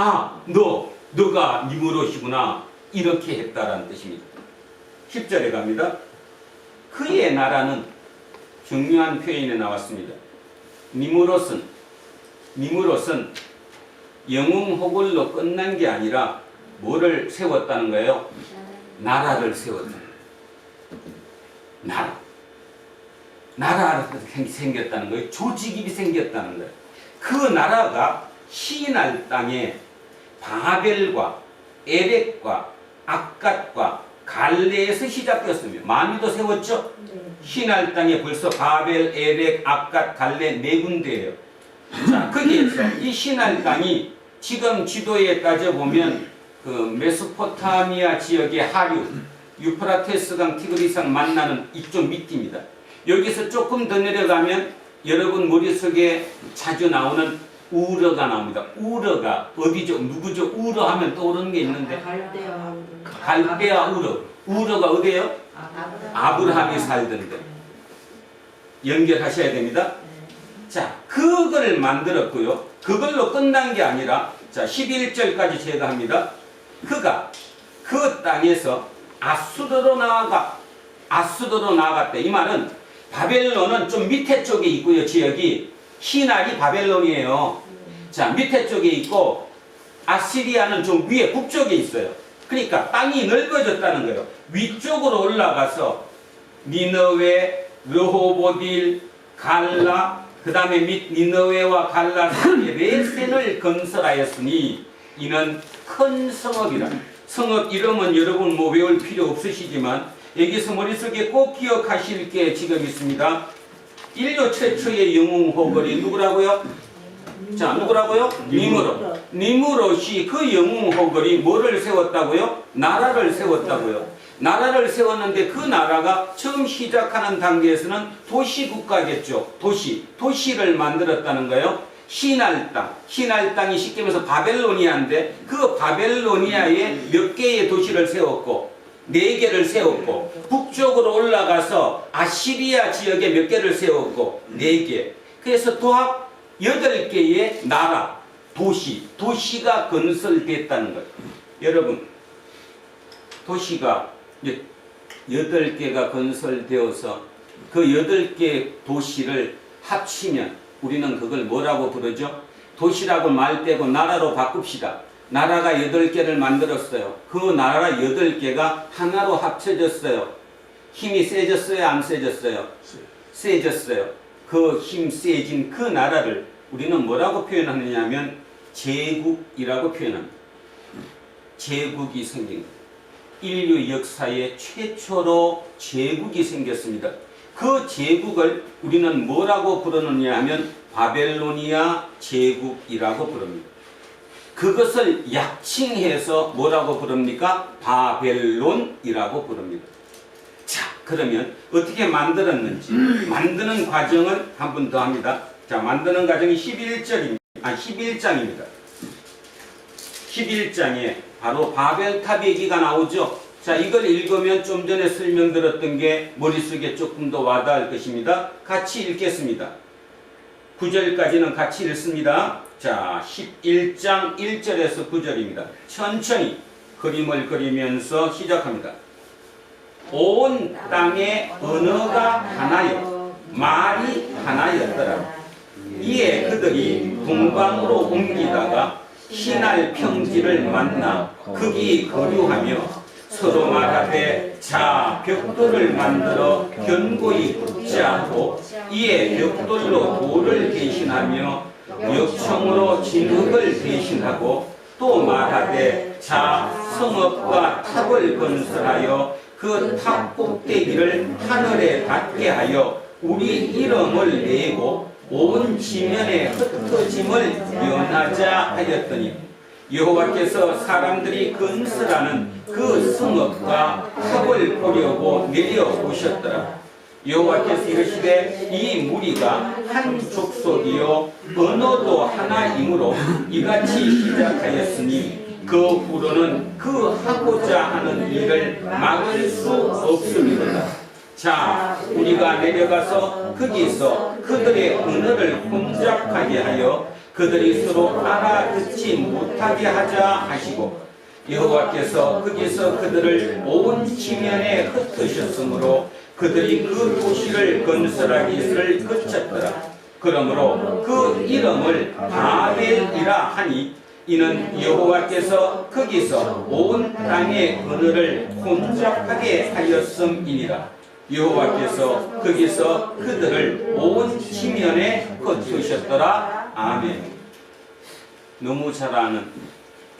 너가 니무롯이구나 이렇게 했다라는 뜻입니다. 10절에 갑니다. 그의 나라는 중요한 표현에 나왔습니다. 니무롯은 영웅호걸로 끝난 게 아니라 뭐를 세웠다는 거예요? 나라를 세웠다. 나라가 생겼다는 거예요. 조직이 생겼다는 거예요. 그 나라가 시날 땅에 바벨과 에렉과 악갓과 갈레에서 시작되었으며 많이도 세웠죠. 시날 땅에 벌써 바벨, 에렉, 압갓, 갈레 네 군데예요. 자, 거기에서 이 시날 땅이 지금 지도에 따져보면 그 메소포타미아 지역의 하류, 유프라테스강, 티그리스강 만나는 이쪽 밑입니다. 여기서 조금 더 내려가면 여러분 머릿속에 자주 나오는 우르가 나옵니다. 우르가 어디죠? 누구죠? 우르 하면 떠오르는 게 있는데 갈대아 우르. 우르가 어디예요? 아브라함이 살던데. 연결하셔야 됩니다. 자, 그걸 만들었고요. 그걸로 끝난 게 아니라 자 11절까지 제가 합니다. 그가 그 땅에서 아수르로 나아갔대. 이 말은 바벨론은 좀 밑에 쪽에 있고요. 지역이 시날이 바벨론이에요. 자, 밑에 쪽에 있고 아시리아는 좀 위에 북쪽에 있어요. 그러니까 땅이 넓어졌다는 거예요. 위쪽으로 올라가서 니느웨, 르호보딜, 갈라, 그 다음에 니느웨와 갈라 사이에 레센을 건설하였으니 이는 큰 성읍이라. 성읍 이름은 여러분 뭐 외울 필요 없으시지만 여기서 머릿속에 꼭 기억하실 게 지금 있습니다. 인류 최초의 영웅호걸이 누구라고요? 자, 누구라고요? 니무롯. 니무롯이 그 영웅호걸이 뭐를 세웠다고요? 나라를 세웠다고요. 나라를 세웠는데 그 나라가 처음 시작하는 단계에서는 도시국가겠죠. 도시를 만들었다는 거예요. 시날 땅이 쉽게 말해서 바벨로니아인데 그 바벨로니아에 몇 개의 도시를 세웠고 4개를 세웠고 북쪽으로 올라가서 아시리아 지역에 몇 개를 세웠고 4개. 그래서 도합 8개의 나라, 도시가 건설됐다는 거예요. 여러분, 도시가 8개가 건설되어서 그 8개 도시를 합치면 우리는 그걸 뭐라고 부르죠? 도시라고 말 빼고 나라로 바꿉시다. 나라가 8개를 만들었어요. 그 나라 8개가 하나로 합쳐졌어요. 힘이 세졌어요? 안 세졌어요? 세졌어요. 그 힘 세진 그 나라를 우리는 뭐라고 표현하느냐 하면 제국이라고 표현합니다. 제국이 생긴 거예요. 인류 역사의 최초로 제국이 생겼습니다. 그 제국을 우리는 뭐라고 부르느냐 하면 바벨로니아 제국이라고 부릅니다. 그것을 약칭해서 뭐라고 부릅니까? 바벨론이라고 부릅니다. 자, 그러면 어떻게 만들었는지 만드는 과정을 한 번 더 합니다. 자, 만드는 과정이 11장입니다. 11장에 바로 바벨탑 얘기가 나오죠. 자, 이걸 읽으면 좀 전에 설명드렸던 게 머릿속에 조금 더 와닿을 것입니다. 같이 읽겠습니다. 9절까지는 같이 읽습니다. 자, 11장 1절에서 9절입니다. 천천히 그림을 그리면서 시작합니다. 온 땅의 언어가 하나요, 말이 하나였더라. 이에 그들이 동방으로 옮기다가 시날 평지를 만나 거기 거류하며 서로 말하되 자 벽돌을 만들어 견고히 붙자 하고 이에 벽돌로 돌을 대신하며 역청으로 진흙을 대신하고 또 말하되 자 성읍과 탑을 건설하여 그 탑 꼭대기를 하늘에 닿게 하여 우리 이름을 내고 온 지면에 흩어짐을 면하자 하였더니 여호와께서 사람들이 건설하는 그 성읍과 탑을 보려고 내려오셨더라. 여호와께서 이르시되 이 무리가 한 족속이요 언어도 하나이므로 이같이 시작하였으니 그 후로는 그 하고자 하는 일을 막을 수 없으리로다. 자, 우리가 내려가서 거기서 그들의 언어를 혼잡하게 하여 그들이 서로 알아듣지 못하게 하자 하시고 여호와께서 거기서 그들을 온 지면에 흩으셨으므로 그들이 그 도시를 건설하기를 그쳤더라. 그러므로 그 이름을 바벨이라 하니 이는 여호와께서 거기서 온 땅의 언어를 혼잡하게 하였음이니라. 여호와께서 거기서 그들을 온 지면에 흩으셨더라. 아멘. 너무 잘 아는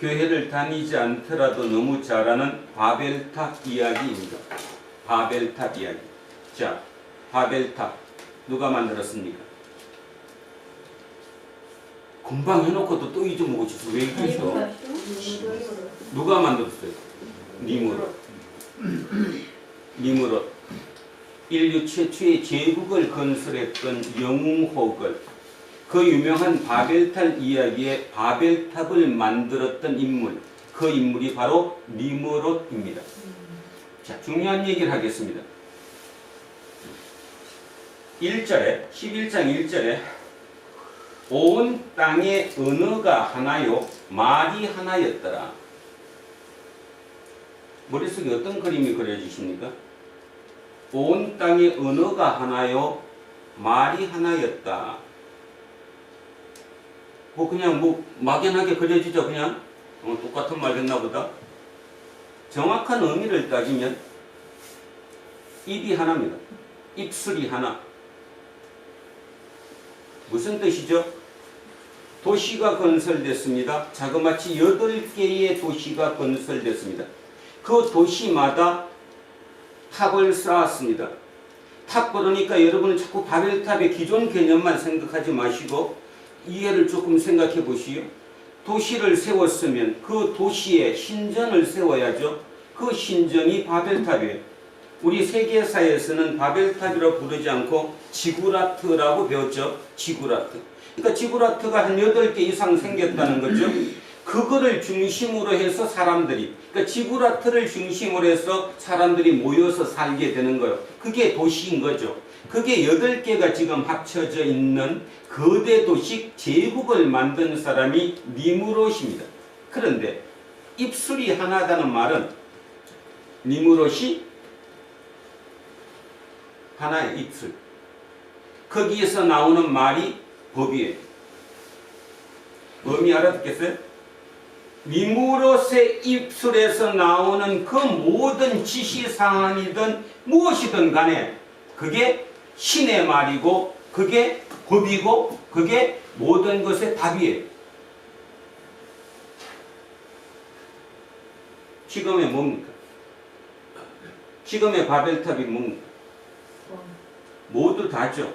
교회를 다니지 않더라도 너무 잘 아는 바벨탑 이야기입니다. 바벨탑 이야기. 자, 바벨탑 누가 만들었습니까? 금방 해놓고도 또 잊어먹으셔서 왜 그러셔? 누가 만들었어요? 니무롯. 니무롯. 인류 최초의 제국을 건설했던 영웅호걸. 그 유명한 바벨탑 이야기에 바벨탑을 만들었던 인물, 그 인물이 바로 니무롯입니다. 자, 중요한 얘기를 하겠습니다. 1절에 11장 1절에 온 땅의 언어가 하나요 말이 하나였더라. 머릿속에 어떤 그림이 그려지십니까? 온 땅의 언어가 하나요 말이 하나였다. 그냥 막연하게 그려지죠. 그냥 똑같은 말 했나 보다. 정확한 의미를 따지면 입이 하나입니다. 입술이 하나. 무슨 뜻이죠? 도시가 건설됐습니다. 자그마치 8개의 도시가 건설됐습니다. 그 도시마다 탑을 쌓았습니다. 탑 그러니까 여러분은 자꾸 바벨탑의 기존 개념만 생각하지 마시고 이해를 조금 생각해 보시오. 도시를 세웠으면 그 도시에 신전을 세워야죠. 그 신전이 바벨탑이에요. 우리 세계사에서는 바벨탑이라고 부르지 않고 지구라트라고 배웠죠. 지구라트. 그러니까 지구라트가 한 8개 이상 생겼다는 거죠. 그거를 중심으로 해서 사람들이, 그러니까 지구라트를 중심으로 해서 사람들이 모여서 살게 되는 거예요. 그게 도시인 거죠. 그게 8개가 지금 합쳐져 있는 거대 도시 제국을 만든 사람이 니무롯입니다. 그런데 입술이 하나다는 말은 니무롯이 하나의 입술. 거기에서 나오는 말이 법이에요. 의미 알아듣겠어요? 니무롯의 입술에서 나오는 그 모든 지시사항이든 무엇이든 간에 그게 신의 말이고 그게 법이고 그게 모든 것의 답이에요. 지금의 뭡니까? 지금의 바벨탑이 뭡니까? 모두 다죠.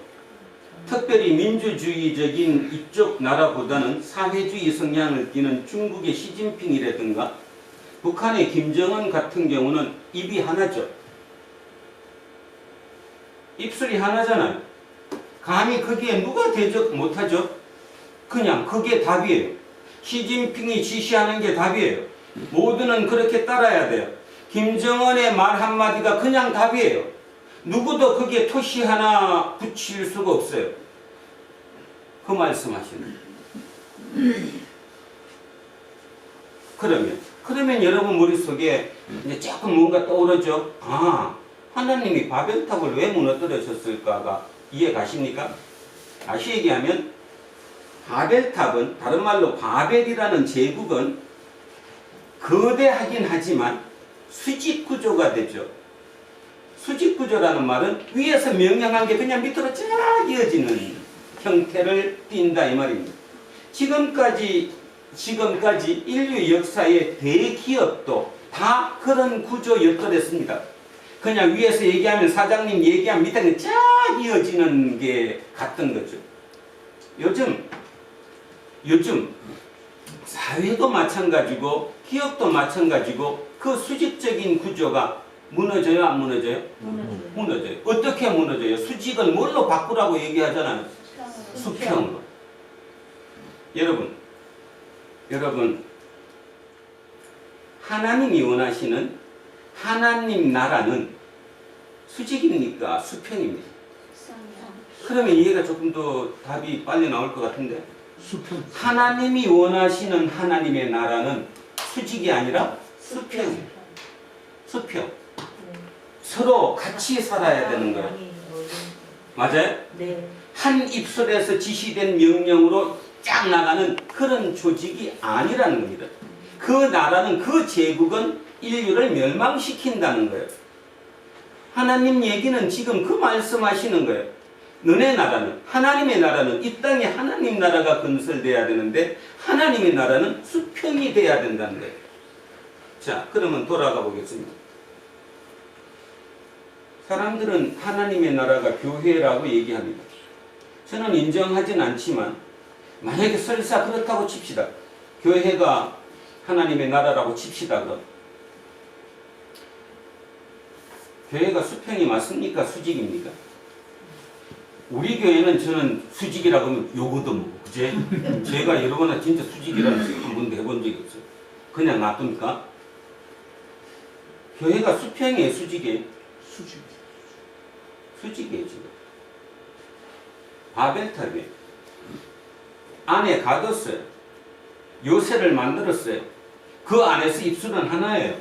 특별히 민주주의적인 이쪽 나라보다는 사회주의 성향을 띠는 중국의 시진핑이라든가 북한의 김정은 같은 경우는 입이 하나죠. 입술이 하나잖아요. 감히 거기에 누가 대적 못하죠? 그냥 그게 답이에요. 시진핑이 지시하는 게 답이에요. 모두는 그렇게 따라야 돼요. 김정은의 말 한마디가 그냥 답이에요. 누구도 거기에 토시 하나 붙일 수가 없어요. 그 말씀하시는. 그러면 여러분 머릿속에 이제 조금 뭔가 떠오르죠? 아, 하나님이 바벨탑을 왜 무너뜨리셨을까가 이해 가십니까? 다시 얘기하면 바벨탑은 다른 말로 바벨이라는 제국은 거대하긴 하지만 수직 구조가 되죠. 수직 구조라는 말은 위에서 명령한 게 그냥 밑으로 쫙 이어지는 형태를 띈다 이 말입니다. 지금까지 인류 역사의 대기업도 다 그런 구조였더랬습니다. 그냥 위에서 얘기하면 사장님 얘기하면 밑에는 쫙 이어지는 게 같던 거죠. 요즘 사회도 마찬가지고 기업도 마찬가지고 그 수직적인 구조가 무너져요, 안 무너져요? 무너져요. 어떻게 무너져요? 수직은 뭘로 바꾸라고 얘기하잖아요. 수평으로. 여러분 하나님이 원하시는 하나님 나라는 수직입니까? 수평입니까? 그러면 이해가 조금 더 답이 빨리 나올 것 같은데. 하나님이 원하시는 하나님의 나라는 수직이 아니라 수평이에요. 수평. 서로 같이 살아야 되는 거예요. 맞아요? 네. 한 입술에서 지시된 명령으로 쫙 나가는 그런 조직이 아니라는 겁니다. 그 나라는, 그 제국은 인류를 멸망시킨다는 거예요. 하나님 얘기는 지금 그 말씀하시는 거예요. 너네 나라는, 하나님의 나라는, 이 땅에 하나님 나라가 건설돼야 되는데 하나님의 나라는 수평이 돼야 된다는 거예요. 자, 그러면 돌아가 보겠습니다. 사람들은 하나님의 나라가 교회라고 얘기합니다. 저는 인정하진 않지만 만약에 설사 그렇다고 칩시다. 교회가 하나님의 나라라고 칩시다. 그럼 교회가 수평이 맞습니까? 수직입니까? 우리 교회는 저는 수직이라고 하면 욕도 먹고, 그제? 제가 여러 번이나 진짜 수직이라는 소리 한 번도 해본 적이 없어요. 그냥 놔둡니까? 교회가 수평이에요, 수직이에요? 수직이에요, 지금. 바벨탑에 안에 가뒀어요. 요새를 만들었어요. 그 안에서 입술은 하나예요.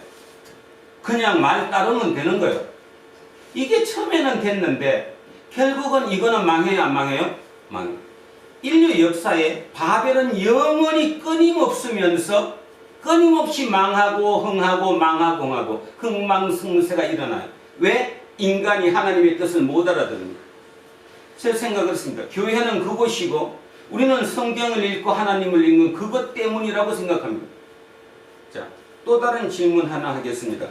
그냥 말 따르면 되는 거예요. 이게 처음에는 됐는데 결국은 이거는 망해요, 안 망해요? 망해요. 인류 역사에 바벨은 영원히 끊임없으면서 끊임없이 망하고 흥하고 망하고 흥하고 흥망성쇠가 일어나요. 왜? 인간이 하나님의 뜻을 못 알아듣습니다. 제 생각은 그렇습니다. 교회는 그곳이고 우리는 성경을 읽고 하나님을 읽는 그것 때문이라고 생각합니다. 자, 또 다른 질문 하나 하겠습니다.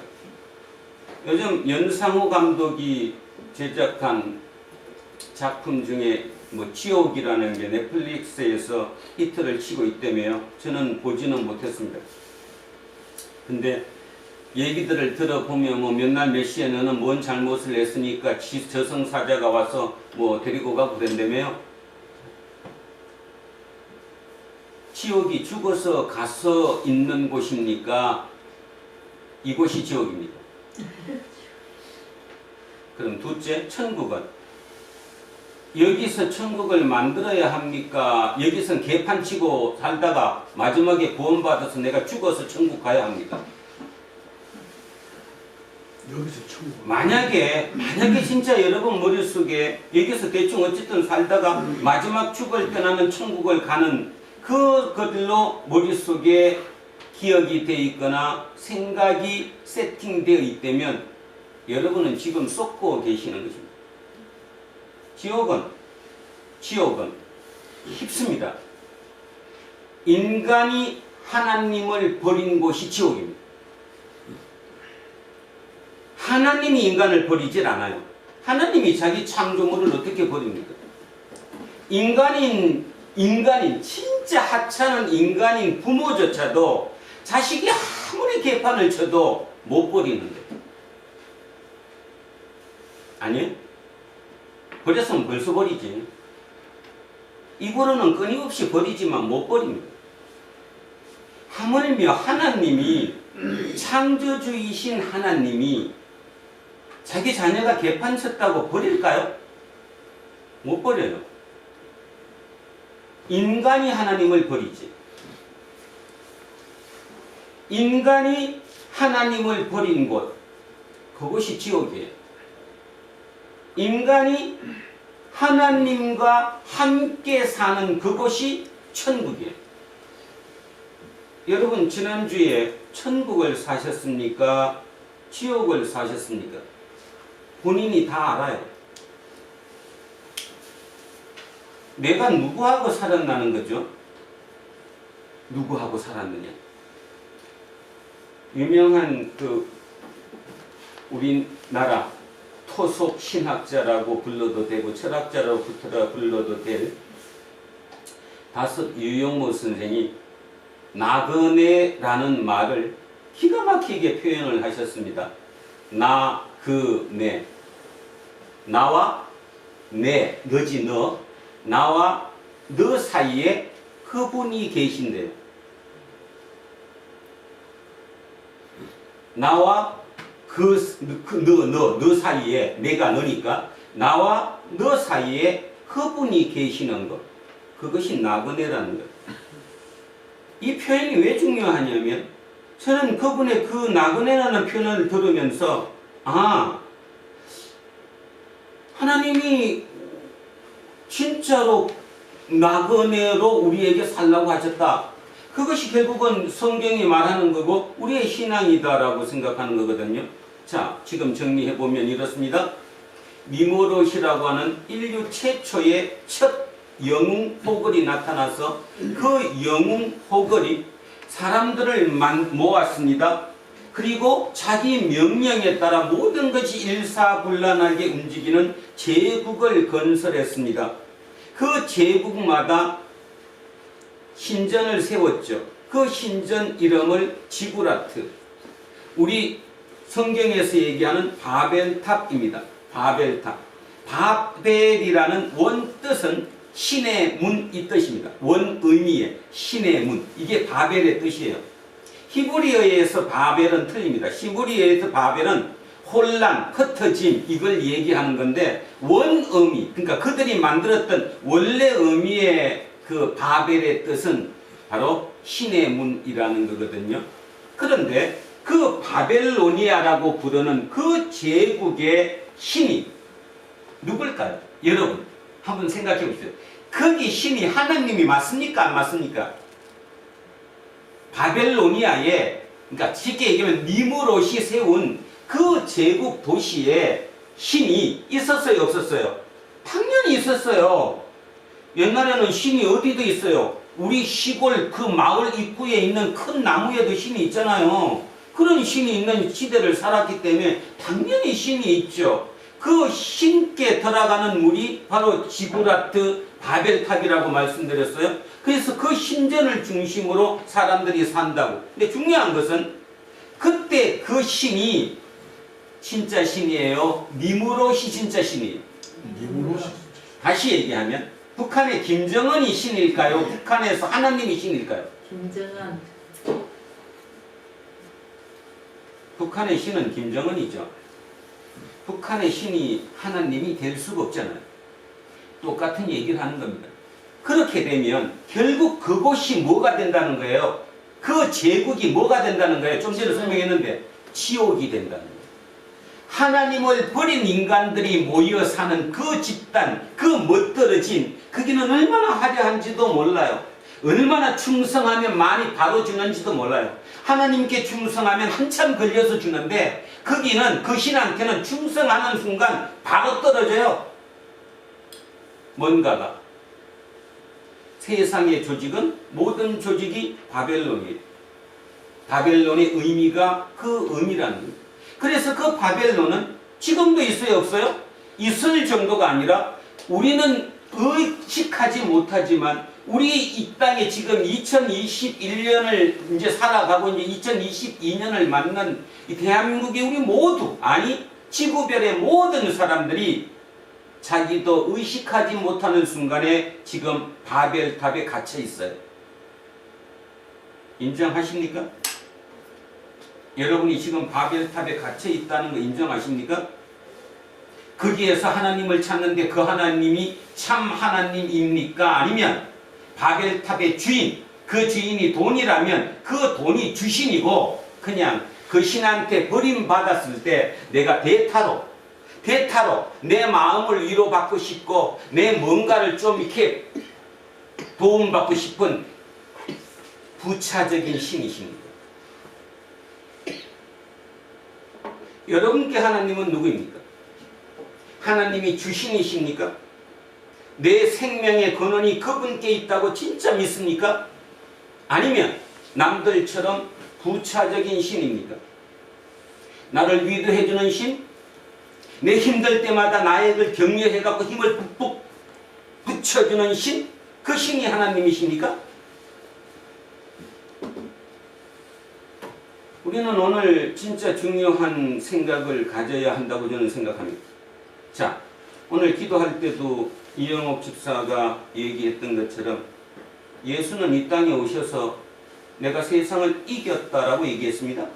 요즘 연상호 감독이 제작한 작품 중에 지옥이라는 게 넷플릭스에서 히트를 치고 있다며요. 저는 보지는 못했습니다. 근데 얘기들을 들어보면 몇 날 몇 시에 너는 뭔 잘못을 했으니까 저승사자가 와서 데리고 가고 그런다며요. 지옥이 죽어서 가서 있는 곳입니까? 이곳이 지옥입니까? 그럼 둘째, 천국은 여기서 천국을 만들어야 합니까? 여기서 개판치고 살다가 마지막에 구원받아서 내가 죽어서 천국 가야 합니까? 여기서 천국. 만약에 진짜 여러분 머릿속에 여기서 대충 어쨌든 살다가 마지막 죽을 때나는 천국을 가는 그것들로 머릿속에 기억이 되어 있거나 생각이 세팅되어 있다면 여러분은 지금 쏟고 계시는 것입니다. 지옥은 깊습니다. 인간이 하나님을 버린 곳이 지옥입니다. 하나님이 인간을 버리질 않아요. 하나님이 자기 창조물을 어떻게 버립니까? 인간인 진짜 하찮은 인간인 부모조차도 자식이 아무리 개판을 쳐도 못 버리는데 아니요? 버렸으면 벌써 버리지. 입으로는 끊임없이 버리지만 못 버립니다. 하물며 하나님이 창조주이신 하나님이 자기 자녀가 개판 쳤다고 버릴까요? 못 버려요. 인간이 하나님을 버리지. 인간이 하나님을 버린 곳, 그것이 지옥이에요. 인간이 하나님과 함께 사는 그곳이 천국이에요. 여러분 지난주에 천국을 사셨습니까? 지옥을 사셨습니까? 본인이 다 알아요. 내가 누구하고 살았나는 거죠? 누구하고 살았느냐? 유명한 우리나라 토속 신학자라고 불러도 되고 철학자라고 불러도 될 다섯 유영모 선생이 나그네라는 말을 기가 막히게 표현을 하셨습니다. 나그네, 나와 내, 너지 너, 나와 너 사이에 그분이 계신대요. 나와 너 사이에, 내가 너니까 나와 너 사이에 그분이 계시는 것, 그것이 나그네라는 것. 이 표현이 왜 중요하냐면 저는 그분의 그 나그네라는 표현을 들으면서 하나님이 진짜로 나그네로 우리에게 살라고 하셨다. 그것이 결국은 성경이 말하는 거고 우리의 신앙이다라고 생각하는 거거든요. 자, 지금 정리해보면 이렇습니다. 니모롯이라고 하는 인류 최초의 첫 영웅 호걸이 나타나서 그 영웅 호걸이 사람들을 모았습니다. 그리고 자기 명령에 따라 모든 것이 일사불란하게 움직이는 제국을 건설했습니다. 그 제국마다 신전을 세웠죠. 그 신전 이름을 지구라트, 우리 성경에서 얘기하는 바벨탑입니다. 바벨탑. 바벨이라는 원 뜻은 신의 문 이 뜻입니다. 원 의미의 신의 문, 이게 바벨의 뜻이에요. 히브리어에서 바벨은 틀립니다. 히브리어에서 바벨은 혼란, 흩어짐, 이걸 얘기하는 건데, 원 의미, 그러니까 그들이 만들었던 원래 의미의 그 바벨의 뜻은 바로 신의 문이라는 거거든요. 그런데 그 바벨로니아라고 부르는 그 제국의 신이 누굴까요? 여러분 한번 생각해 보세요. 거기 신이 하나님이 맞습니까? 안 맞습니까? 바벨로니아에, 그러니까 쉽게 얘기하면 니무롯이 세운 그 제국 도시에 신이 있었어요? 없었어요? 당연히 있었어요. 옛날에는 신이 어디도 있어요. 우리 시골 그 마을 입구에 있는 큰 나무에도 신이 있잖아요. 그런 신이 있는 시대를 살았기 때문에 당연히 신이 있죠. 그 신께 들어가는 물이 바로 지구라트 바벨탑이라고 말씀드렸어요. 그래서 그 신전을 중심으로 사람들이 산다고. 근데 중요한 것은 그때 그 신이 진짜 신이에요? 니무롯이 진짜 신이에요? 다시 얘기하면 북한의 김정은이 신일까요? 북한에서 하나님이 신일까요? 김정은. 북한의 신은 김정은이죠. 북한의 신이 하나님이 될 수가 없잖아요. 똑같은 얘기를 하는 겁니다. 그렇게 되면 결국 그곳이 뭐가 된다는 거예요? 그 제국이 뭐가 된다는 거예요? 좀 전에 설명했는데 지옥이 된다는 거예요. 하나님을 버린 인간들이 모여 사는 그 집단, 그 멋들어진, 거기는 얼마나 화려한지도 몰라요. 얼마나 충성하면 많이 바로 주는지도 몰라요. 하나님께 충성하면 한참 걸려서 주는데 거기는 그 신한테는 충성하는 순간 바로 떨어져요. 뭔가가. 세상의 조직은 모든 조직이 바벨론이에요. 바벨론의 의미가 그 의미라는 거예요. 그래서 그 바벨론은 지금도 있어요, 없어요? 있을 정도가 아니라 우리는 의식하지 못하지만 우리 이 땅에 지금 2021년을 이제 살아가고 이제 2022년을 맞는 이 대한민국의 우리 모두, 아니 지구별의 모든 사람들이 자기도 의식하지 못하는 순간에 지금 바벨탑에 갇혀 있어요. 인정하십니까? 여러분이 지금 바벨탑에 갇혀 있다는 거 인정하십니까? 거기에서 하나님을 찾는데 그 하나님이 참 하나님입니까? 아니면 바벨탑의 주인, 그 주인이 돈이라면 그 돈이 주신이고 그냥 그 신한테 버림받았을 때 내가 대타로 내 마음을 위로받고 싶고 내 뭔가를 좀 이렇게 도움받고 싶은 부차적인 신이십니다. 여러분께 하나님은 누구입니까? 하나님이 주신이십니까? 내 생명의 근원이 그분께 있다고 진짜 믿습니까? 아니면 남들처럼 부차적인 신입니까? 나를 위로해주는 신? 내 힘들 때마다 나에게 격려해갖고 힘을 푹푹 붙여주는 신? 그 신이 하나님이십니까? 우리는 오늘 진짜 중요한 생각을 가져야 한다고 저는 생각합니다. 자, 오늘 기도할 때도 이영옥 집사가 얘기했던 것처럼 예수는 이 땅에 오셔서 내가 세상을 이겼다라고 얘기했습니다.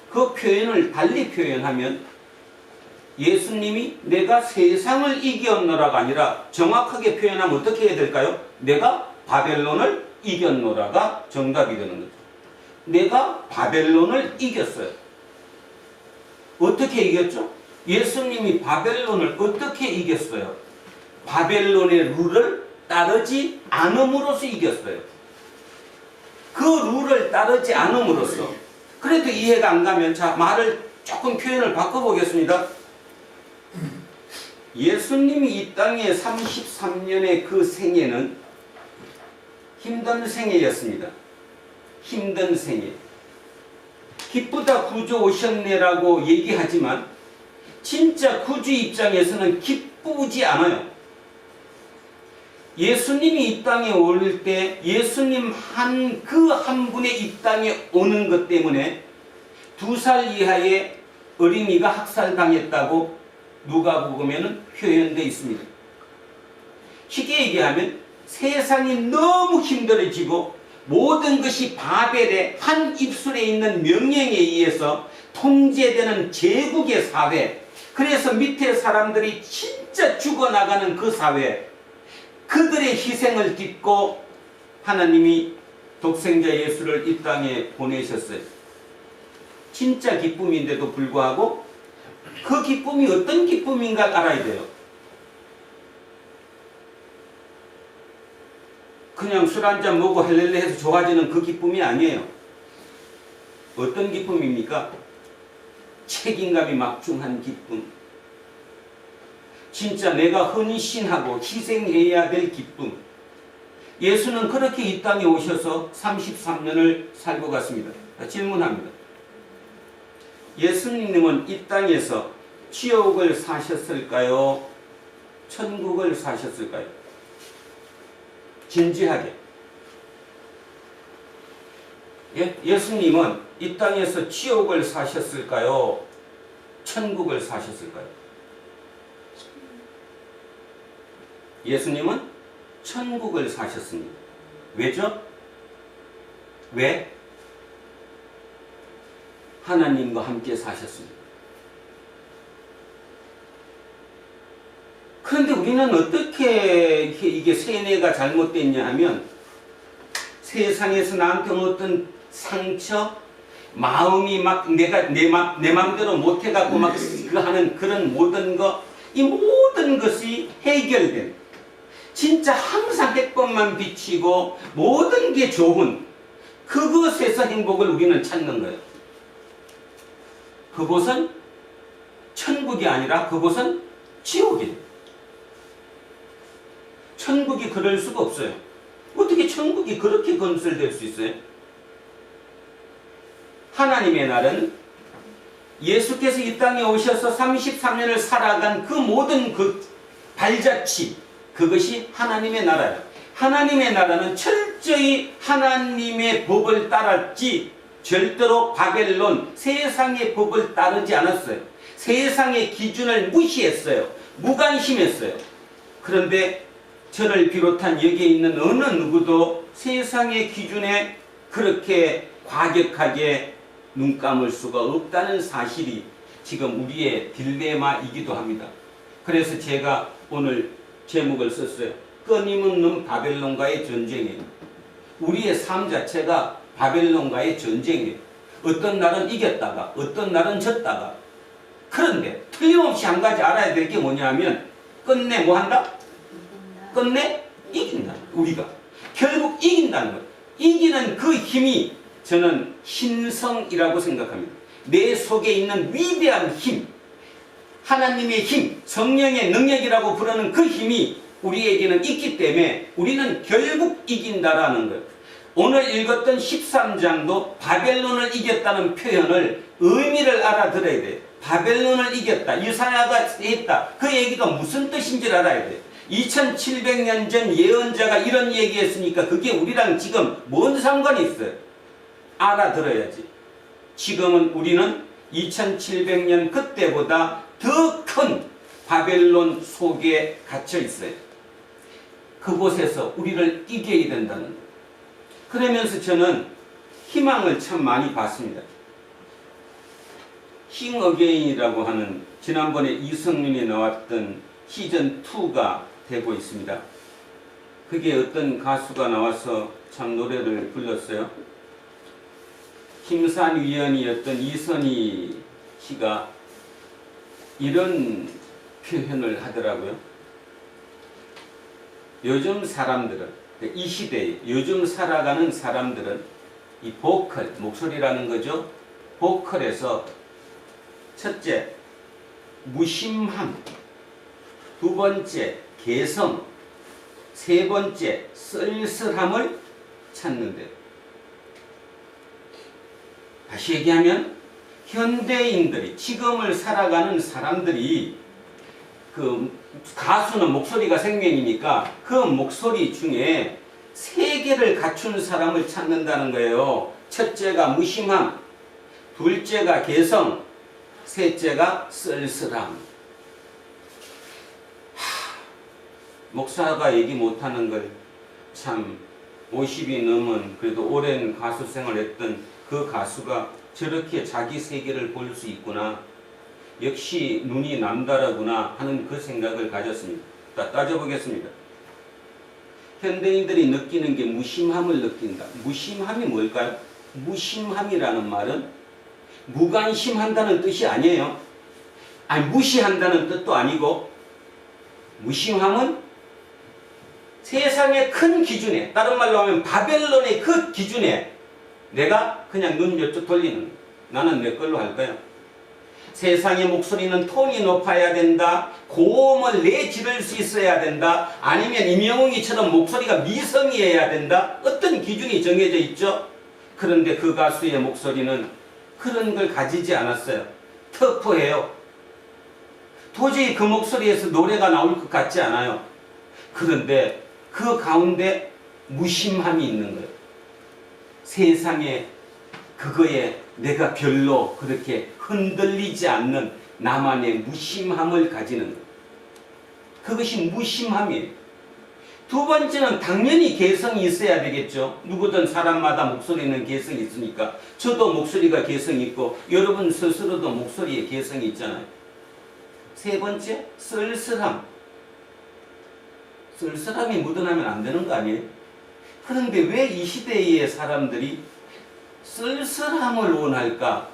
그 표현을 달리 표현하면 예수님이 내가 세상을 이겼노라가 아니라 정확하게 표현하면 어떻게 해야 될까요? 내가 바벨론을 이겼노라가 정답이 되는 거죠. 내가 바벨론을 이겼어요. 어떻게 이겼죠? 예수님이 바벨론을 어떻게 이겼어요? 바벨론의 룰을 따르지 않음으로써 이겼어요. 그 룰을 따르지 않음으로써. 그래도 이해가 안 가면 자, 말을 조금 표현을 바꿔보겠습니다. 예수님이 이 땅에 33년의 그 생애는 힘든 생애였습니다. 힘든 생애. 기쁘다 구주 오셨네라고 얘기하지만 진짜 구주 입장에서는 기쁘지 않아요. 예수님이 이 땅에 올 때 예수님 그 한 분의 이 땅에 오는 것 때문에 2살 이하의 어린이가 학살당했다고 누가복음에는 표현되어 있습니다. 쉽게 얘기하면 세상이 너무 힘들어지고 모든 것이 바벨의 한 입술에 있는 명령에 의해서 통제되는 제국의 사회, 그래서 밑에 사람들이 진짜 죽어나가는 그 사회, 그들의 희생을 딛고 하나님이 독생자 예수를 이 땅에 보내셨어요. 진짜 기쁨인데도 불구하고 그 기쁨이 어떤 기쁨인가 알아야 돼요. 그냥 술 한잔 먹고 헬렐레 해서 좋아지는 그 기쁨이 아니에요. 어떤 기쁨입니까? 책임감이 막중한 기쁨. 진짜 내가 헌신하고 희생해야 될 기쁨. 예수는 그렇게 이 땅에 오셔서 33년을 살고 갔습니다. 질문합니다. 예수님은 이 땅에서 지옥을 사셨을까요? 천국을 사셨을까요? 진지하게. 예수님은 이 땅에서 지옥을 사셨을까요? 천국을 사셨을까요? 예수님은 천국을 사셨습니다. 왜죠? 왜? 하나님과 함께 사셨습니다. 그런데 우리는 어떻게 이게 세뇌가 잘못됐냐 하면 세상에서 나한테 어떤 상처, 마음이 막 내 맘대로 못해갖고 막 하는 그런 모든 것, 이 모든 것이 해결된, 진짜 항상 햇볕만 비치고 모든 게 좋은 그것에서 행복을 우리는 찾는 거예요. 그곳은 천국이 아니라 그곳은 지옥이에요. 천국이 그럴 수가 없어요. 어떻게 천국이 그렇게 건설될 수 있어요? 하나님의 날은 예수께서 이 땅에 오셔서 33년을 살아간 그 모든 그 발자취, 그것이 하나님의 나라예요. 하나님의 나라는 철저히 하나님의 법을 따랐지 절대로 바벨론, 세상의 법을 따르지 않았어요. 세상의 기준을 무시했어요. 무관심했어요. 그런데 저를 비롯한 여기에 있는 어느 누구도 세상의 기준에 그렇게 과격하게 눈 감을 수가 없다는 사실이 지금 우리의 딜레마이기도 합니다. 그래서 제가 오늘 제목을 썼어요. 끊임없는 바벨론과의 전쟁이에요. 우리의 삶 자체가 바벨론과의 전쟁이에요. 어떤 날은 이겼다가 어떤 날은 졌다가. 그런데 틀림없이 한 가지 알아야 될 게 뭐냐면 끝내 뭐 한다? 끝내 이긴다. 우리가 결국 이긴다는 것. 이기는 그 힘이 저는 신성이라고 생각합니다. 내 속에 있는 위대한 힘, 하나님의 힘, 성령의 능력이라고 부르는 그 힘이 우리에게는 있기 때문에 우리는 결국 이긴다라는 거예요. 오늘 읽었던 13장도 바벨론을 이겼다는 표현을 의미를 알아들어야 돼요. 바벨론을 이겼다. 이사야가 했다. 그 얘기가 무슨 뜻인지를 알아야 돼요. 2700년 전 예언자가 이런 얘기했으니까 그게 우리랑 지금 뭔 상관이 있어요? 알아들어야지. 지금은 우리는 2700년 그때보다 더 큰 바벨론 속에 갇혀 있어요. 그곳에서 우리를 이겨야 된다는 거예요. 그러면서 저는 희망을 참 많이 봤습니다. 싱 어게인이라고 하는 지난번에 이성윤이 나왔던 시즌2가 되고 있습니다. 그게 어떤 가수가 나와서 참 노래를 불렀어요. 심사위원이었던 이선희 씨가 이런 표현을 하더라고요. 요즘 사람들은, 이 시대에 요즘 살아가는 사람들은 이 보컬, 목소리라는 거죠. 보컬에서 첫째, 무심함. 두 번째 개성, 세 번째 쓸쓸함을 찾는데, 다시 얘기하면 현대인들이, 지금을 살아가는 사람들이, 그 가수는 목소리가 생명이니까 그 목소리 중에 세 개를 갖춘 사람을 찾는다는 거예요. 첫째가 무심함, 둘째가 개성, 셋째가 쓸쓸함. 목사가 얘기 못하는 걸 참 50이 넘은 그래도 오랜 가수 생활했던 그 가수가 저렇게 자기 세계를 볼 수 있구나, 역시 눈이 남다르구나 하는 그 생각을 가졌습니다. 따져보겠습니다. 현대인들이 느끼는 게 무심함을 느낀다. 무심함이 뭘까요? 무심함이라는 말은 무관심한다는 뜻이 아니에요. 아니, 무시한다는 뜻도 아니고, 무심함은 세상의 큰 기준에, 다른 말로 하면 바벨론의 그 기준에 내가 그냥 눈 여쭈 돌리는 거예요. 나는 내 걸로 할 거야. 세상의 목소리는 톤이 높아야 된다, 고음을 내지를 수 있어야 된다, 아니면 임영웅이처럼 목소리가 미성이어야 된다, 어떤 기준이 정해져 있죠. 그런데 그 가수의 목소리는 그런 걸 가지지 않았어요. 터프해요. 도저히 그 목소리에서 노래가 나올 것 같지 않아요. 그런데 그 가운데 무심함이 있는 거예요. 세상에 그거에 내가 별로 그렇게 흔들리지 않는 나만의 무심함을 가지는 거예요. 그것이 무심함이에요. 두 번째는 당연히 개성이 있어야 되겠죠. 누구든 사람마다 목소리는 개성이 있으니까 저도 목소리가 개성이 있고 여러분 스스로도 목소리에 개성이 있잖아요. 세 번째, 쓸쓸함. 쓸쓸함이 묻어나면 안 되는 거 아니에요? 그런데 왜 이 시대의 사람들이 쓸쓸함을 원할까?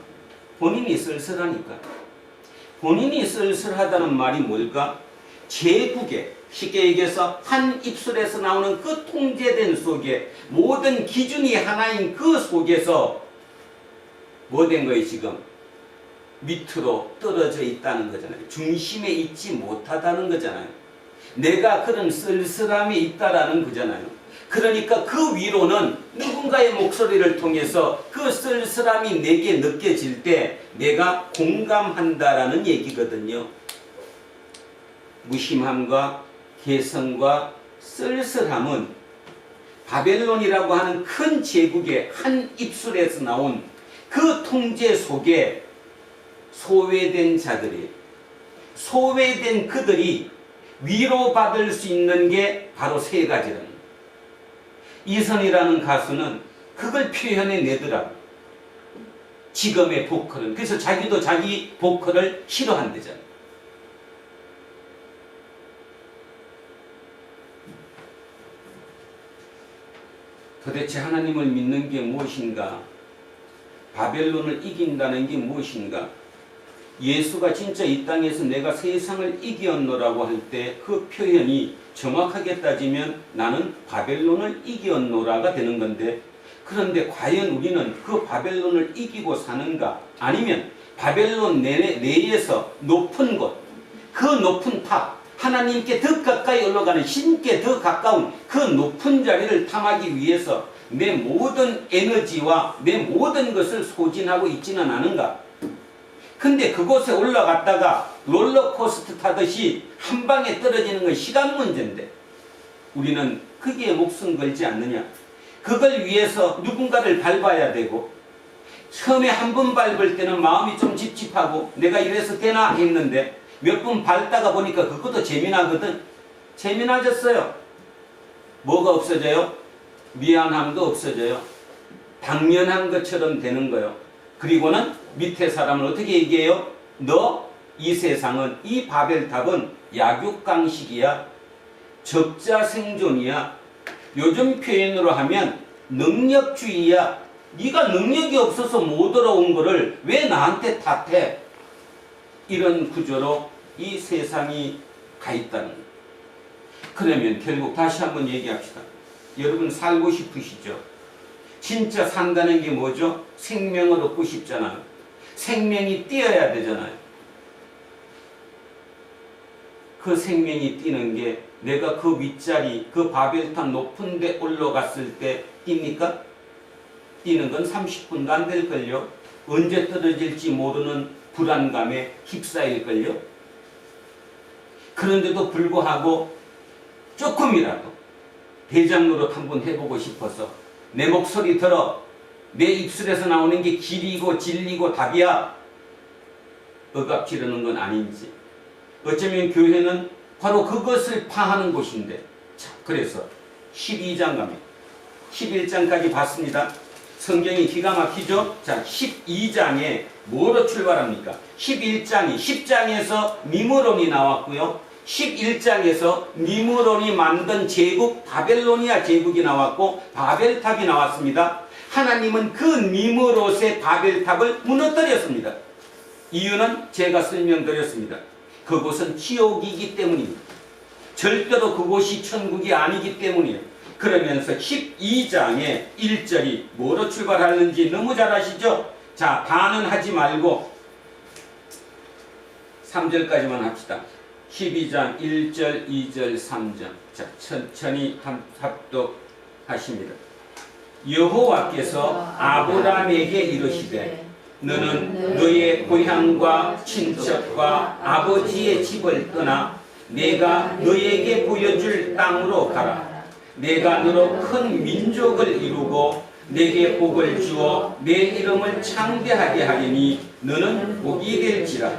본인이 쓸쓸하니까. 본인이 쓸쓸하다는 말이 뭘까? 제국에, 쉽게 얘기해서 한 입술에서 나오는 그 통제된 속에, 모든 기준이 하나인 그 속에서 뭐 된 거예요 지금? 밑으로 떨어져 있다는 거잖아요. 중심에 있지 못하다는 거잖아요. 내가 그런 쓸쓸함이 있다라는 거잖아요. 그러니까 그 위로는 누군가의 목소리를 통해서 그 쓸쓸함이 내게 느껴질 때 내가 공감한다라는 얘기거든요. 무심함과 개성과 쓸쓸함은 바벨론이라고 하는 큰 제국의 한 입술에서 나온 그 통제 속에 소외된 자들이, 소외된 그들이 위로받을 수 있는 게 바로 세 가지라는 거예요. 이선이라는 가수는 그걸 표현해 내더라고요. 지금의 보컬은. 그래서 자기도 자기 보컬을 싫어한대잖아요. 도대체 하나님을 믿는 게 무엇인가? 바벨론을 이긴다는 게 무엇인가? 예수가 진짜 이 땅에서 내가 세상을 이기었노라고 할 때 그 표현이 정확하게 따지면 나는 바벨론을 이기었노라가 되는 건데, 그런데 과연 우리는 그 바벨론을 이기고 사는가? 아니면 바벨론 내에서 높은 곳, 그 높은 탑, 하나님께 더 가까이 올라가는 신께 더 가까운 그 높은 자리를 탐하기 위해서 내 모든 에너지와 내 모든 것을 소진하고 있지는 않은가? 근데 그곳에 올라갔다가 롤러코스터 타듯이 한 방에 떨어지는 건 시간 문제인데 우리는 거기에 목숨 걸지 않느냐? 그걸 위해서 누군가를 밟아야 되고, 처음에 한 번 밟을 때는 마음이 좀 찝찝하고 내가 이래서 되나 했는데 몇 번 밟다가 보니까 그것도 재미나거든. 재미나졌어요. 뭐가 없어져요? 미안함도 없어져요. 당연한 것처럼 되는 거예요. 그리고는 밑에 사람은 어떻게 얘기해요? 너 이 세상은, 이 바벨탑은 약육강식이야, 적자 생존이야, 요즘 표현으로 하면 능력주의야. 네가 능력이 없어서 못 들어온 거를 왜 나한테 탓해? 이런 구조로 이 세상이 가 있다는 거예요. 그러면 결국 다시 한번 얘기합시다. 여러분 살고 싶으시죠? 진짜 산다는 게 뭐죠? 생명을 얻고 싶잖아요. 생명이 뛰어야 되잖아요. 그 생명이 뛰는 게 내가 그 윗자리, 그 바벨탑 높은 데 올라갔을 때 뜁니까? 뛰는 건 30분도 안 될걸요. 언제 떨어질지 모르는 불안감에 휩싸일걸요. 그런데도 불구하고 조금이라도 대장 노릇 한번 해보고 싶어서 내 목소리 들어. 내 입술에서 나오는 게 길이고 진리고 답이야. 억압지르는 건 아닌지. 어쩌면 교회는 바로 그것을 파하는 곳인데. 자, 그래서 12장 가면 11장까지 봤습니다. 성경이 기가 막히죠? 자, 12장에 뭐로 출발합니까? 11장이 10장에서 니므론이 나왔고요. 11장에서 니므론이 만든 제국 바벨로니아 제국이 나왔고 바벨탑이 나왔습니다. 하나님은 그 니므롯의 바벨탑을 무너뜨렸습니다. 이유는 제가 설명드렸습니다. 그곳은 지옥이기 때문입니다. 절대로 그곳이 천국이 아니기 때문이에요. 그러면서 12장의 1절이 뭐로 출발하는지 너무 잘 아시죠? 자, 다는 하지 말고 3절까지만 합시다. 12장 1절, 2절, 3절. 자, 천천히 합독하십니다. 여호와께서 아브라함에게 이르시되 너는 너의 고향과 친척과 아버지의 집을 떠나 내가 너에게 보여줄 땅으로 가라. 내가 너로 큰 민족을 이루고 내게 복을 주어 내 이름을 창대하게 하리니 너는 복이 될지라.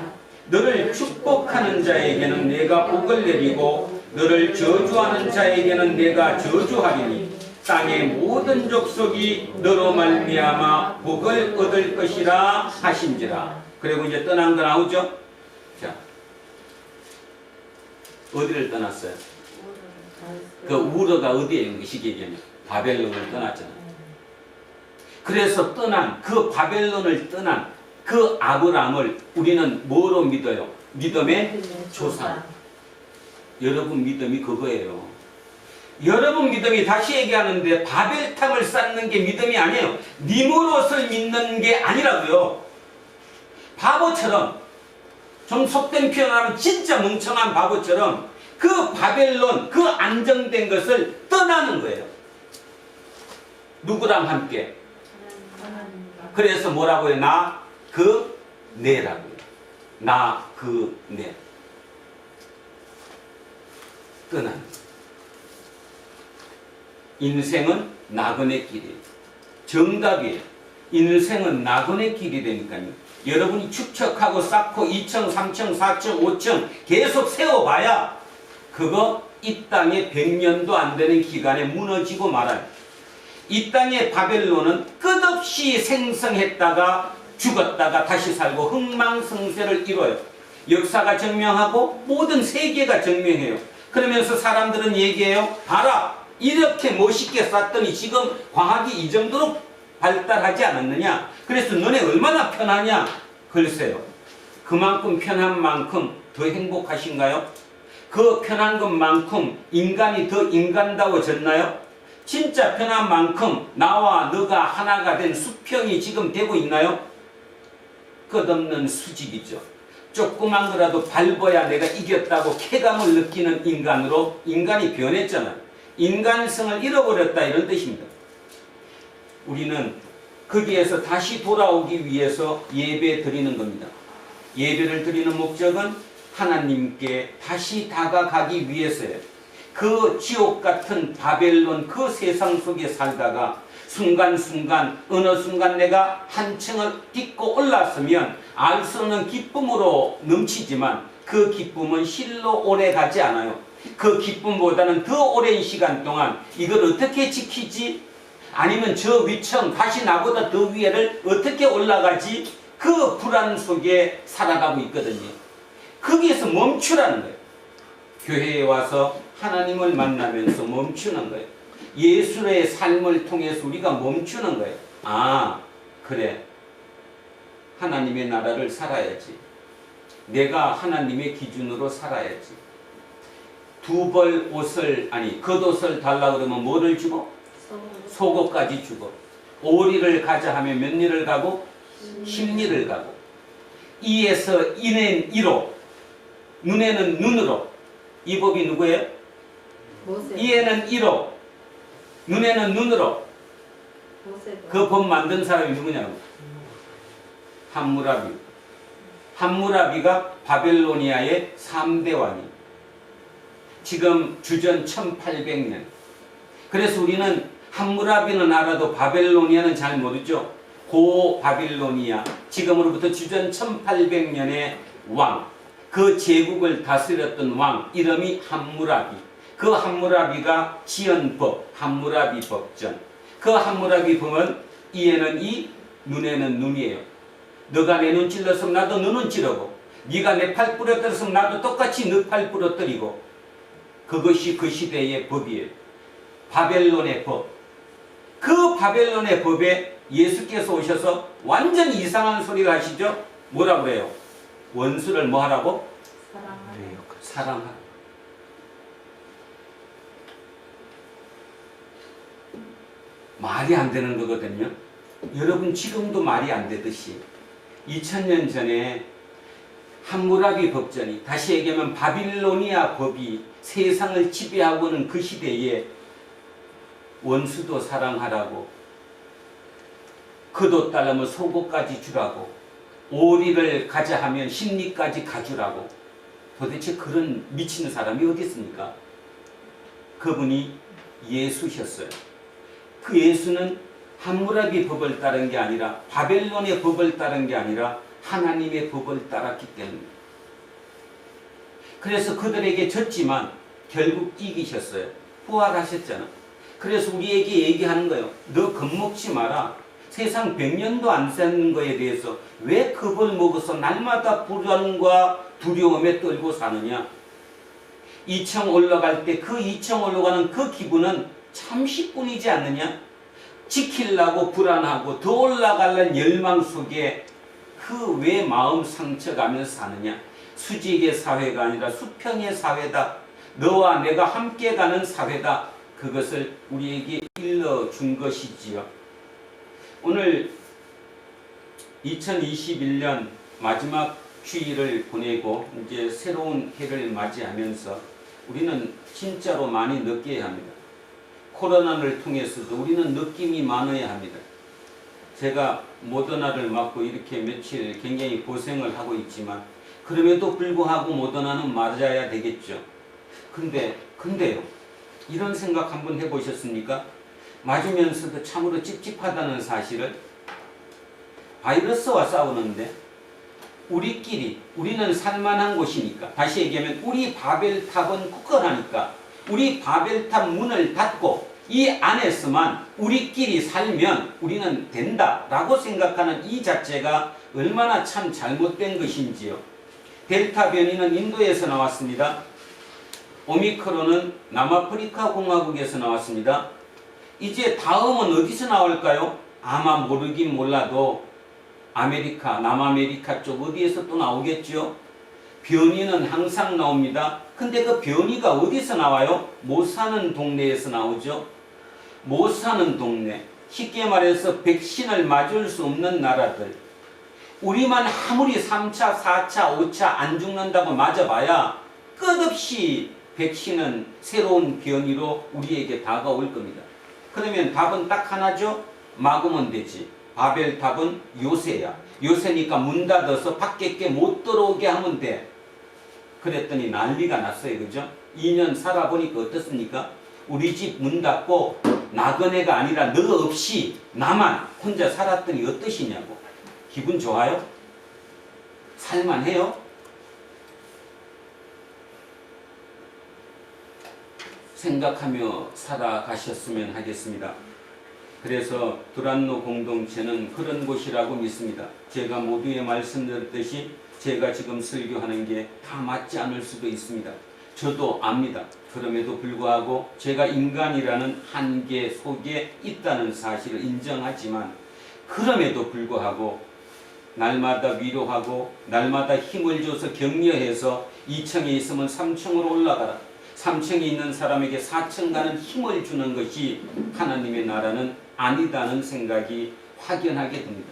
너를 축복하는 자에게는 내가 복을 내리고 너를 저주하는 자에게는 내가 저주하리니 땅의 모든 족속이 너로 말미암아 복을 얻을 것이라 하신지라. 그리고 이제 떠난 거 나오죠? 자, 어디를 떠났어요? 그 우르가 어디에 시기에는 바벨론을 떠났잖아요. 그래서 떠난 그 바벨론을 떠난 그 아브라함을 우리는 뭐로 믿어요? 믿음의 조상. 여러분 믿음이 그거예요. 여러분 믿음이 다시 얘기하는데 바벨탑을 쌓는 게 믿음이 아니에요. 니므롯을 믿는 게 아니라고요. 바보처럼, 좀 속된 표현을 하면 진짜 멍청한 바보처럼 그 바벨론, 그 안정된 것을 떠나는 거예요. 누구랑 함께? 그래서 뭐라고 해요? 나, 그, 내라고요. 나, 그, 내. 떠나는 거예요. 인생은 나그네 길이에요. 정답이에요. 인생은 나그네 길이 되니까요. 여러분이 축척하고 쌓고 2층, 3층, 4층, 5층 계속 세워봐야 그거 이 땅에 100년도 안 되는 기간에 무너지고 말아요. 이 땅의 바벨론은 끝없이 생성했다가 죽었다가 다시 살고 흥망성쇠를 이뤄요. 역사가 증명하고 모든 세계가 증명해요. 그러면서 사람들은 얘기해요. 봐라, 이렇게 멋있게 쌓더니 지금 과학이 이 정도로 발달하지 않았느냐? 그래서 너네 얼마나 편하냐? 글쎄요. 그만큼 편한 만큼 더 행복하신가요? 그 편한 것만큼 인간이 더 인간다워졌나요? 진짜 편한 만큼 나와 너가 하나가 된 수평이 지금 되고 있나요? 끝없는 수직이죠. 조그만 거라도 밟아야 내가 이겼다고 쾌감을 느끼는 인간으로 인간이 변했잖아요. 인간성을 잃어버렸다 이런 뜻입니다. 우리는 거기에서 다시 돌아오기 위해서 예배 드리는 겁니다. 예배를 드리는 목적은 하나님께 다시 다가가기 위해서예요. 그 지옥 같은 바벨론 그 세상 속에 살다가 순간순간 어느 순간 내가 한 층을 딛고 올랐으면 알 수 없는 기쁨으로 넘치지만 그 기쁨은 실로 오래 가지 않아요. 그 기쁨보다는 더 오랜 시간 동안 이걸 어떻게 지키지? 아니면 저 위층 다시 나보다 더 위에를 어떻게 올라가지? 그 불안 속에 살아가고 있거든요. 거기에서 멈추라는 거예요. 교회에 와서 하나님을 만나면서 멈추는 거예요. 예수의 삶을 통해서 우리가 멈추는 거예요. 아, 그래. 하나님의 나라를 살아야지. 내가 하나님의 기준으로 살아야지. 두 벌 옷을, 아니 겉옷을 달라 그러면 뭐를 주고? 속옷까지 주고. 오리를 가자 하면 몇 리를 가고? 10리를 가고. 이에서 이는 이로, 눈에는 눈으로, 이 법이 누구예요? 모세. 이에는 이로, 눈에는 눈으로. 모세. 그 법 만든 사람이 누구냐고? 함무라비. 함무라비가 바벨로니아의 3대 왕이. 지금 주전 1800년. 그래서 우리는 함무라비는 알아도 바벨로니아는 잘 모르죠. 고 바빌로니아, 지금으로부터 주전 1800년의 왕, 그 제국을 다스렸던 왕 이름이 함무라비. 그 함무라비가 지은 법, 함무라비 법전. 그 함무라비 법은 이에는 이, 눈에는 눈이에요. 너가 내 눈 찔렀으면 나도 너 눈 찌르고, 네가 내 팔 부러뜨렸으면 나도 똑같이 너 팔 부러뜨리고. 그것이 그 시대의 법이에요. 바벨론의 법. 그 바벨론의 법에 예수께서 오셔서 완전 이상한 소리를 하시죠. 뭐라고 그래요? 원수를 뭐 하라고? 사랑하라. 말이 안 되는 거거든요. 여러분 지금도 말이 안 되듯이 2000년 전에 함무라비 법전이, 다시 얘기하면 바빌로니아 법이 세상을 지배하고는 그 시대에 원수도 사랑하라고, 그도 따르면 속옷까지 주라고, 오리를 가자 하면 심리까지 가주라고. 도대체 그런 미친 사람이 어디 있습니까? 그분이 예수셨어요. 그 예수는 함무라비 법을 따른 게 아니라, 바벨론의 법을 따른 게 아니라 하나님의 법을 따랐기 때문입니다. 그래서 그들에게 졌지만 결국 이기셨어요. 부활하셨잖아. 그래서 우리에게 얘기하는 거예요. 너 겁먹지 마라. 세상 100년도 안 사는 거에 대해서 왜 겁을 먹어서 날마다 불안과 두려움에 떨고 사느냐. 2층 올라갈 때 그 2층 올라가는 그 기분은 잠시뿐이지 않느냐. 지키려고 불안하고 더 올라가려는 열망 속에 그 왜 마음 상처가면서 사느냐. 수직의 사회가 아니라 수평의 사회다. 너와 내가 함께 가는 사회다. 그것을 우리에게 일러준 것이지요. 오늘 2021년 마지막 주일을 보내고 이제 새로운 해를 맞이하면서 우리는 진짜로 많이 느껴야 합니다. 코로나를 통해서도 우리는 느낌이 많아야 합니다. 제가 모더나를 맞고 이렇게 며칠 굉장히 고생을 하고 있지만 그럼에도 불구하고 모더나는 맞아야 되겠죠. 근데요. 이런 생각 한번 해보셨습니까? 맞으면서도 참으로 찝찝하다는 사실을. 바이러스와 싸우는데 우리는 살만한 곳이니까, 다시 얘기하면 우리 바벨탑은 굳건하니까 우리 바벨탑 문을 닫고 이 안에서만 우리끼리 살면 우리는 된다라고 생각하는 이 자체가 얼마나 참 잘못된 것인지요. 델타 변이는 인도에서 나왔습니다. 오미크론은 남아프리카 공화국에서 나왔습니다. 이제 다음은 어디서 나올까요? 아마 모르긴 몰라도 아메리카, 남아메리카 쪽 어디에서 또 나오겠죠? 변이는 항상 나옵니다. 근데 그 변이가 어디서 나와요? 못 사는 동네에서 나오죠. 못 사는 동네, 쉽게 말해서 백신을 맞을 수 없는 나라들. 우리만 아무리 3차, 4차, 5차 안 죽는다고 맞아봐야 끝없이 백신은 새로운 변이로 우리에게 다가올 겁니다. 그러면 답은 딱 하나죠. 막으면 되지. 바벨탑은 요새야. 요새니까 문 닫아서 밖에 못 들어오게 하면 돼. 그랬더니 난리가 났어요. 그죠? 2년 살아보니까 어떻습니까? 우리 집 문 닫고 나그네가 아니라 너 없이 나만 혼자 살았더니 어떠시냐고. 기분 좋아요? 살만해요? 생각하며 살아가셨으면 하겠습니다. 그래서 두란노 공동체는 그런 곳이라고 믿습니다. 제가 모두에 말씀드렸듯이 제가 지금 설교하는 게 다 맞지 않을 수도 있습니다. 저도 압니다. 그럼에도 불구하고 제가 인간이라는 한계 속에 있다는 사실을 인정하지만 그럼에도 불구하고 날마다 위로하고 날마다 힘을 줘서 격려해서 2층에 있으면 3층으로 올라가라. 3층에 있는 사람에게 4층 가는 힘을 주는 것이 하나님의 나라는 아니다는 생각이 확연하게 듭니다.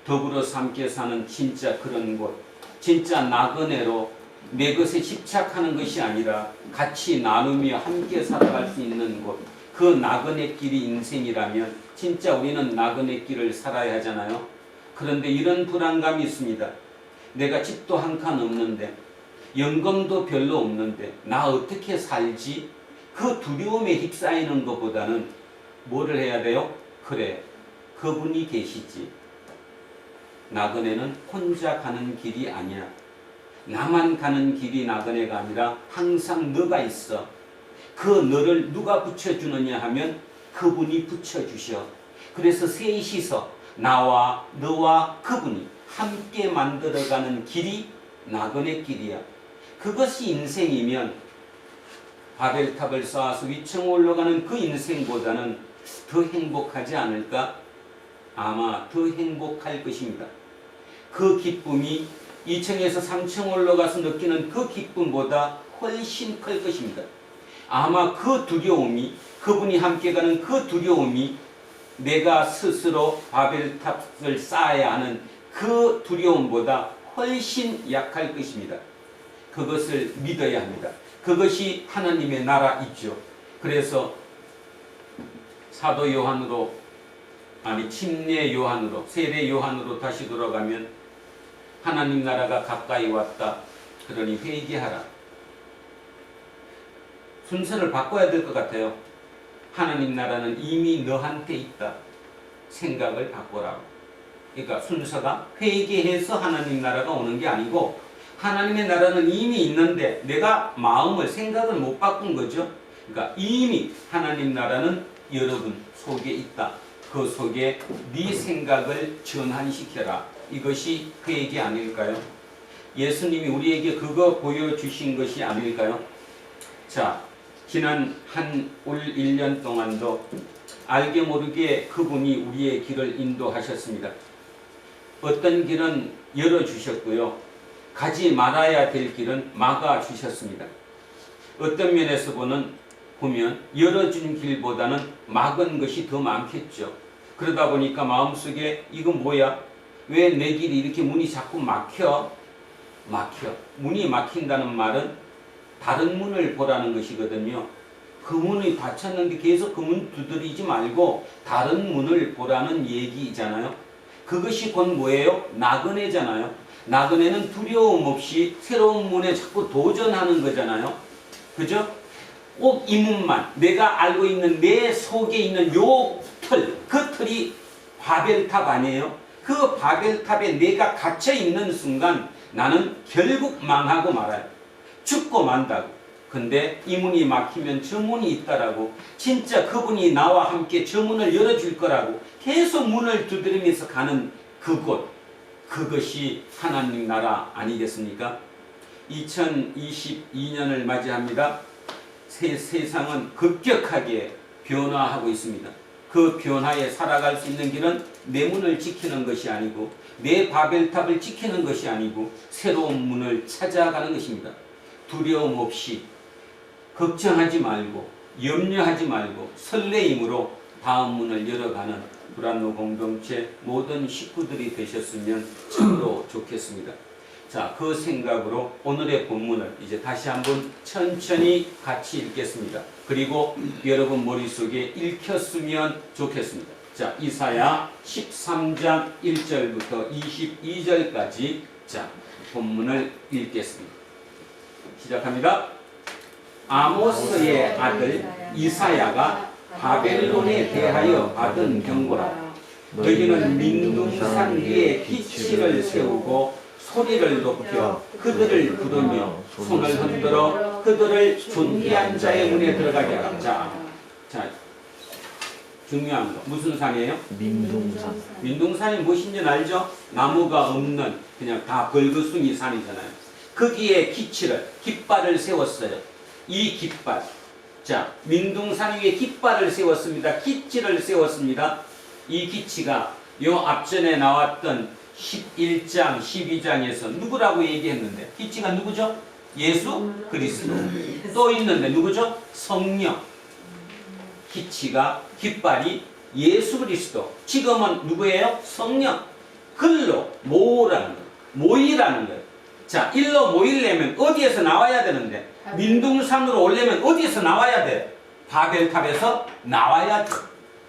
더불어서 함께 사는 진짜 그런 곳, 진짜 나그네로 내 것에 집착하는 것이 아니라 같이 나누며 함께 살아갈 수 있는 곳, 그 나그네 길이 인생이라면 진짜 우리는 나그네 길을 살아야 하잖아요. 그런데 이런 불안감이 있습니다. 내가 집도 한 칸 없는데 연금도 별로 없는데 나 어떻게 살지? 그 두려움에 휩싸이는 것보다는 뭐를 해야 돼요? 그래, 그분이 계시지. 나그네는 혼자 가는 길이 아니야. 나만 가는 길이 나그네가 아니라 항상 너가 있어. 그 너를 누가 붙여주느냐 하면 그분이 붙여주셔. 그래서 셋이서 나와 너와 그분이 함께 만들어가는 길이 나그네 길이야. 그것이 인생이면 바벨탑을 쌓아서 위층 올라가는 그 인생보다는 더 행복하지 않을까? 아마 더 행복할 것입니다. 그 기쁨이 2층에서 3층 올라가서 느끼는 그 기쁨보다 훨씬 클 것입니다. 아마 그 두려움이, 그분이 함께 가는 그 두려움이 내가 스스로 바벨탑을 쌓아야 하는 그 두려움보다 훨씬 약할 것입니다. 그것을 믿어야 합니다. 그것이 하나님의 나라이죠. 그래서 사도 요한으로, 아니 침례 요한으로, 세례 요한으로 다시 돌아가면 하나님 나라가 가까이 왔다. 그러니 회개하라. 순서를 바꿔야 될 것 같아요. 하나님 나라는 이미 너한테 있다. 생각을 바꾸라고. 그러니까 순서가 회개해서 하나님 나라가 오는 게 아니고 하나님의 나라는 이미 있는데 내가 마음을, 생각을 못 바꾼 거죠. 그러니까 이미 하나님 나라는 여러분 속에 있다. 그 속에 네 생각을 전환시켜라. 이것이 회개 아닐까요? 예수님이 우리에게 그거 보여주신 것이 아닐까요? 자, 지난 올 1년 동안도 알게 모르게 그분이 우리의 길을 인도하셨습니다. 어떤 길은 열어주셨고요. 가지 말아야 될 길은 막아주셨습니다. 어떤 면에서 보면 열어준 길보다는 막은 것이 더 많겠죠. 그러다 보니까 마음속에 이건 뭐야? 왜 내 길이 이렇게 문이 자꾸 막혀? 문이 막힌다는 말은 다른 문을 보라는 것이거든요. 그 문이 닫혔는데 계속 그 문 두드리지 말고 다른 문을 보라는 얘기잖아요. 그것이 곧 뭐예요? 나그네잖아요. 나그네는 두려움 없이 새로운 문에 자꾸 도전하는 거잖아요. 그죠? 꼭 이 문만, 내가 알고 있는 내 속에 있는 요 틀, 그 틀이 바벨탑 아니에요? 그 바벨탑에 내가 갇혀 있는 순간 나는 결국 망하고 말아요. 죽고 만다고. 근데 이 문이 막히면 저 문이 있다라고, 진짜 그분이 나와 함께 저 문을 열어줄 거라고 계속 문을 두드리면서 가는 그곳, 그것이 하나님 나라 아니겠습니까? 2022년을 맞이합니다. 세상은 급격하게 변화하고 있습니다. 그 변화에 살아갈 수 있는 길은 내 문을 지키는 것이 아니고 내 바벨탑을 지키는 것이 아니고 새로운 문을 찾아가는 것입니다. 두려움 없이, 걱정하지 말고, 염려하지 말고 설레임으로 다음 문을 열어가는 불안노 공동체 모든 식구들이 되셨으면 참으로 좋겠습니다. 자, 그 생각으로 오늘의 본문을 이제 다시 한번 천천히 같이 읽겠습니다. 그리고 여러분 머릿속에 읽혔으면 좋겠습니다. 자, 이사야 13장 1절부터 22절까지 자, 본문을 읽겠습니다. 시작합니다. 아모스의 아들 이사야가 바벨론에 대하여 받은 경고라. 너희는 민둥산 위에 기치를 세우고 소리를 높여 그들을 부르며 손을 흔들어 그들을 존귀한 자의 문에 들어가게 하라. 자, 중요한 거 무슨 산이에요? 민둥산. 민둥산이 무엇인지 알죠? 나무가 없는 그냥 다 벌거숭이 산이잖아요. 거기에 깃발을 세웠어요. 이 깃발. 자, 민둥산 위에 깃발을 세웠습니다. 기치를 세웠습니다. 이 기치가 요 앞전에 나왔던 11장, 12장에서 누구라고 얘기했는데 기치가 누구죠? 예수 그리스도. 또 있는데 누구죠? 성령. 기치가, 깃발이 예수 그리스도. 지금은 누구예요? 성령. 글로 모으라는 거예요. 모이라는 거예요. 자, 일로 모이려면 어디에서 나와야 되는데? 민둥산으로 오려면 어디에서 나와야 돼? 바벨탑에서 나와야 돼.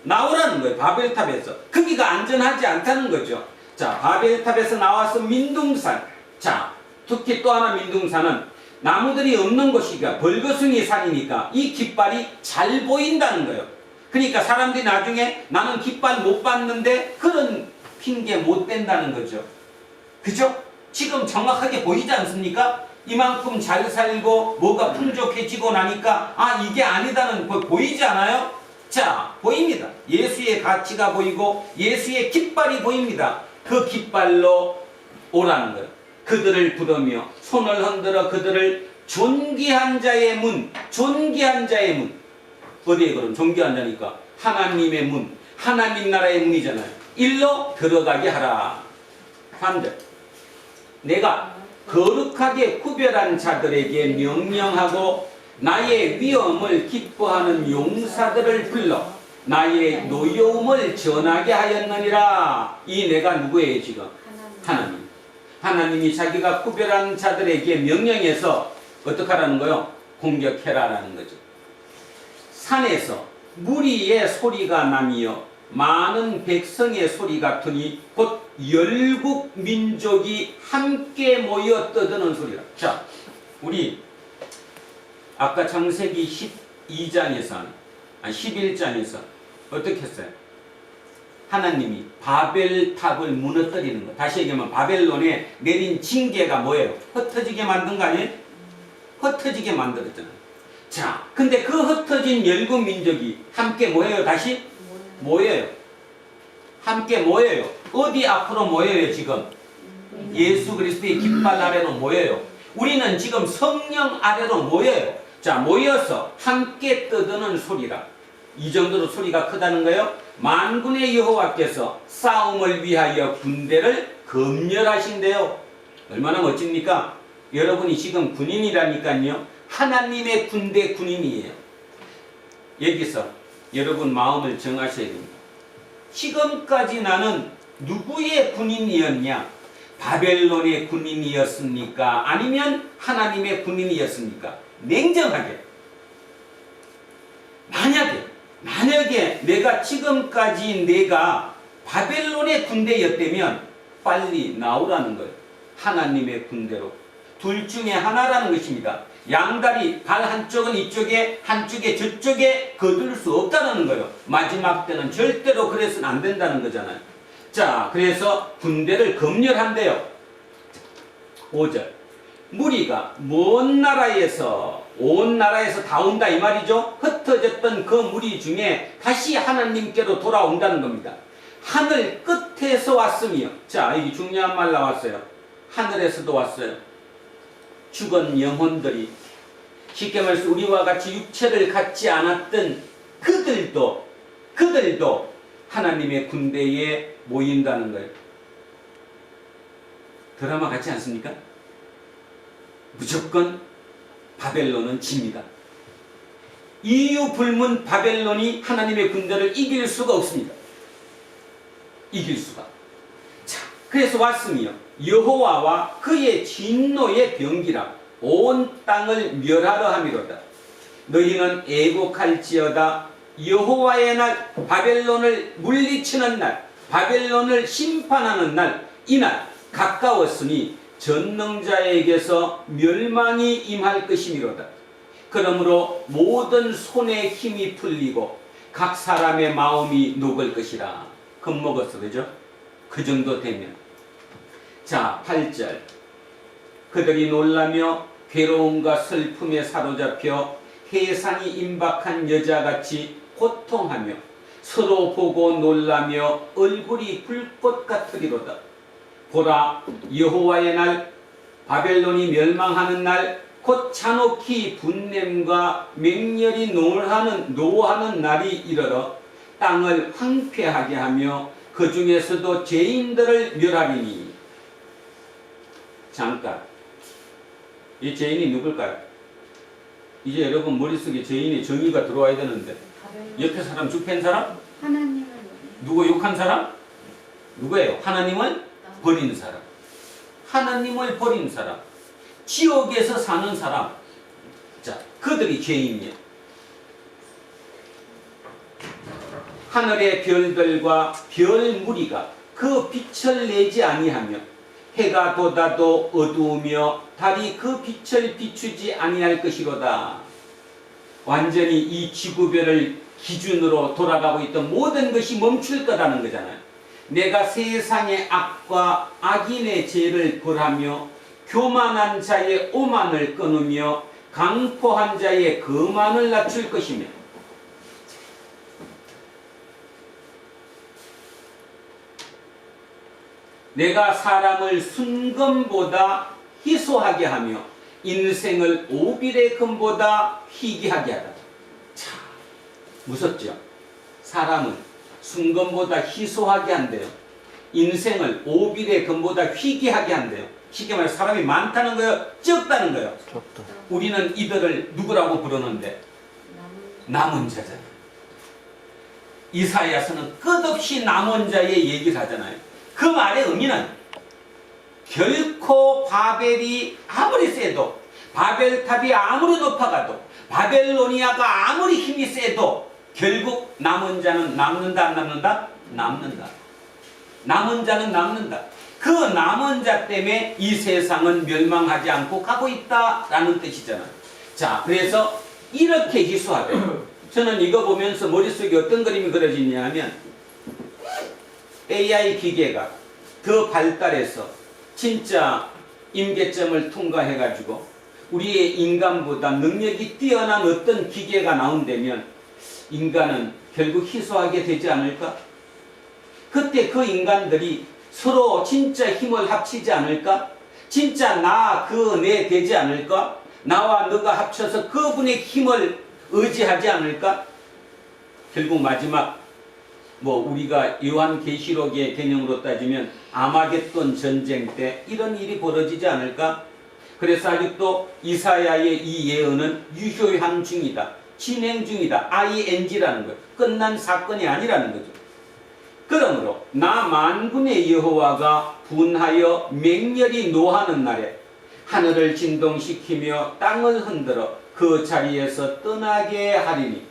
나오라는 거예요. 바벨탑에서. 거기가 안전하지 않다는 거죠. 자, 바벨탑에서 나와서 민둥산. 자, 특히 또 하나 민둥산은 나무들이 없는 곳이니까 벌거숭이 산이니까 이 깃발이 잘 보인다는 거예요. 그러니까 사람들이 나중에 나는 깃발 못 봤는데 그런 핑계 못 댄다는 거죠. 그죠? 지금 정확하게 보이지 않습니까? 이만큼 잘 살고 뭐가 풍족해지고 나니까 아 이게 아니다는 거 보이지 않아요? 자, 보입니다. 예수의 가치가 보이고 예수의 깃발이 보입니다. 그 깃발로 오라는 거예요. 그들을 부르며 손을 흔들어 그들을 존귀한 자의 문, 존귀한 자의 문. 어디에 그럼 존귀한 자니까 하나님의 문, 하나님 나라의 문이잖아요. 일로 들어가게 하라. 3절. 내가 거룩하게 구별한 자들에게 명령하고 나의 위엄을 기뻐하는 용사들을 불러 나의 노여움을 전하게 하였느니라. 이 내가 누구예요 지금? 하나님. 하나님이 자기가 구별한 자들에게 명령해서 어떻게 하라는 거요? 공격해라라는 거죠. 산에서 무리의 소리가 나며 많은 백성의 소리 같으니 곧 열국 민족이 함께 모여 떠드는 소리라. 자, 우리 아까 창세기 12장에서 11장에서 어떻게 했어요? 하나님이 바벨탑을 무너뜨리는 거. 다시 얘기하면 바벨론에 내린 징계가 뭐예요? 흩어지게 만든 거 아니에요? 흩어지게 만들었잖아요. 자, 근데 그 흩어진 열국 민족이 함께 모여요. 다시 모여요. 함께 모여요. 어디 앞으로 모여요 지금? 예수 그리스도의 깃발 아래로 모여요. 우리는 지금 성령 아래로 모여요. 자, 모여서 함께 떠드는 소리라. 이 정도로 소리가 크다는 거예요. 만군의 여호와께서 싸움을 위하여 군대를 검열하신대요. 얼마나 멋집니까? 여러분이 지금 군인이라니까요. 하나님의 군대 군인이에요. 여기서 여러분 마음을 정하셔야 됩니다. 지금까지 나는 누구의 군인이었냐? 바벨론의 군인이었습니까? 아니면 하나님의 군인이었습니까? 냉정하게. 만약에 내가 지금까지 내가 바벨론의 군대였다면 빨리 나오라는 거예요. 하나님의 군대로. 둘 중에 하나라는 것입니다. 양다리 발 한쪽은 이쪽에 한쪽에 저쪽에 거둘 수 없다는 거예요. 마지막 때는 절대로 그래서는 안 된다는 거잖아요. 자, 그래서 군대를 검열한대요. 5절. 무리가 먼 나라에서 온 나라에서 다 온다 이 말이죠. 흩어졌던 그 무리 중에 다시 하나님께로 돌아온다는 겁니다. 하늘 끝에서 왔으며, 자, 여기 중요한 말 나왔어요. 하늘에서도 왔어요. 죽은 영혼들이, 쉽게 말해서 우리와 같이 육체를 갖지 않았던 그들도 하나님의 군대에 모인다는 거예요. 드라마 같지 않습니까? 무조건 바벨론은 집니다. 이유 불문 바벨론이 하나님의 군대를 이길 수가 없습니다. 이길 수가. 자, 그래서 왔으며 여호와와 그의 진노의 병기라 온 땅을 멸하러 함이로다. 너희는 애곡할지어다. 여호와의 날, 바벨론을 물리치는 날, 바벨론을 심판하는 날, 이날 가까웠으니 전능자에게서 멸망이 임할 것이미로다. 그러므로 모든 손에 힘이 풀리고 각 사람의 마음이 녹을 것이라. 겁먹었어, 그죠? 그 정도 되면. 자, 8절. 그들이 놀라며 괴로움과 슬픔에 사로잡혀 해산이 임박한 여자같이 고통하며 서로 보고 놀라며 얼굴이 불꽃 같으리로다. 보라, 여호와의 날, 바벨론이 멸망하는 날, 곧 잔혹히 분냄과 맹렬히 노하는 날이 이르러 땅을 황폐하게 하며 그 중에서도 죄인들을 멸하리니. 잠깐, 이 죄인이 누굴까요? 이제 여러분 머릿속에 죄인의 정의가 들어와야 되는데, 옆에 사람 죽팬 사람? 하나님을 누구 욕한 사람? 누구예요? 하나님을 버린 사람. 하나님을 버린 사람. 지옥에서 사는 사람. 자, 그들이 죄인이에요. 하늘의 별들과 별 무리가 그 빛을 내지 아니하며 해가 돋아도 어두우며 달이 그 빛을 비추지 아니할 것이로다. 완전히 이 지구별을 기준으로 돌아가고 있던 모든 것이 멈출 거라는 거잖아요. 내가 세상의 악과 악인의 죄를 벌하며 교만한 자의 오만을 끊으며 강포한 자의 거만을 낮출 것이며 내가 사람을 순금보다 희소하게 하며 인생을 오빌의 금보다 희귀하게 하다. 참 무섭죠? 사람은 순금보다 희소하게 한대요. 인생을 오빌의 금보다 희귀하게 한대요. 쉽게 말해 사람이 많다는 거예요? 적다는 거예요? 적다. 우리는 이들을 누구라고 부르는데? 남은 자잖아요. 이사야서는 끝없이 남은 자의 얘기를 하잖아요. 그 말의 의미는 결코 바벨이 아무리 세도, 바벨탑이 아무리 높아가도, 바벨로니아가 아무리 힘이 세도 결국 남은 자는 남는다 안 남는다? 남는다. 남은 자는 남는다. 그 남은 자 때문에 이 세상은 멸망하지 않고 가고 있다라는 뜻이잖아요. 자, 그래서 이렇게 희소하대. 저는 이거 보면서 머릿속에 어떤 그림이 그려지냐 하면 AI 기계가 더 발달해서 진짜 임계점을 통과해가지고 우리의 인간보다 능력이 뛰어난 어떤 기계가 나온다면 인간은 결국 희소하게 되지 않을까? 그때 그 인간들이 서로 진짜 힘을 합치지 않을까? 진짜 나, 그, 내 되지 않을까? 나와 너가 합쳐서 그분의 힘을 의지하지 않을까? 결국 마지막 우리가 요한계시록의 개념으로 따지면 아마겟돈 전쟁 때 이런 일이 벌어지지 않을까? 그래서 아직도 이사야의 이 예언은 유효한 중이다. 진행 중이다. ING라는 거예요. 끝난 사건이 아니라는 거죠. 그러므로 나 만군의 여호와가 분하여 맹렬히 노하는 날에 하늘을 진동시키며 땅을 흔들어 그 자리에서 떠나게 하리니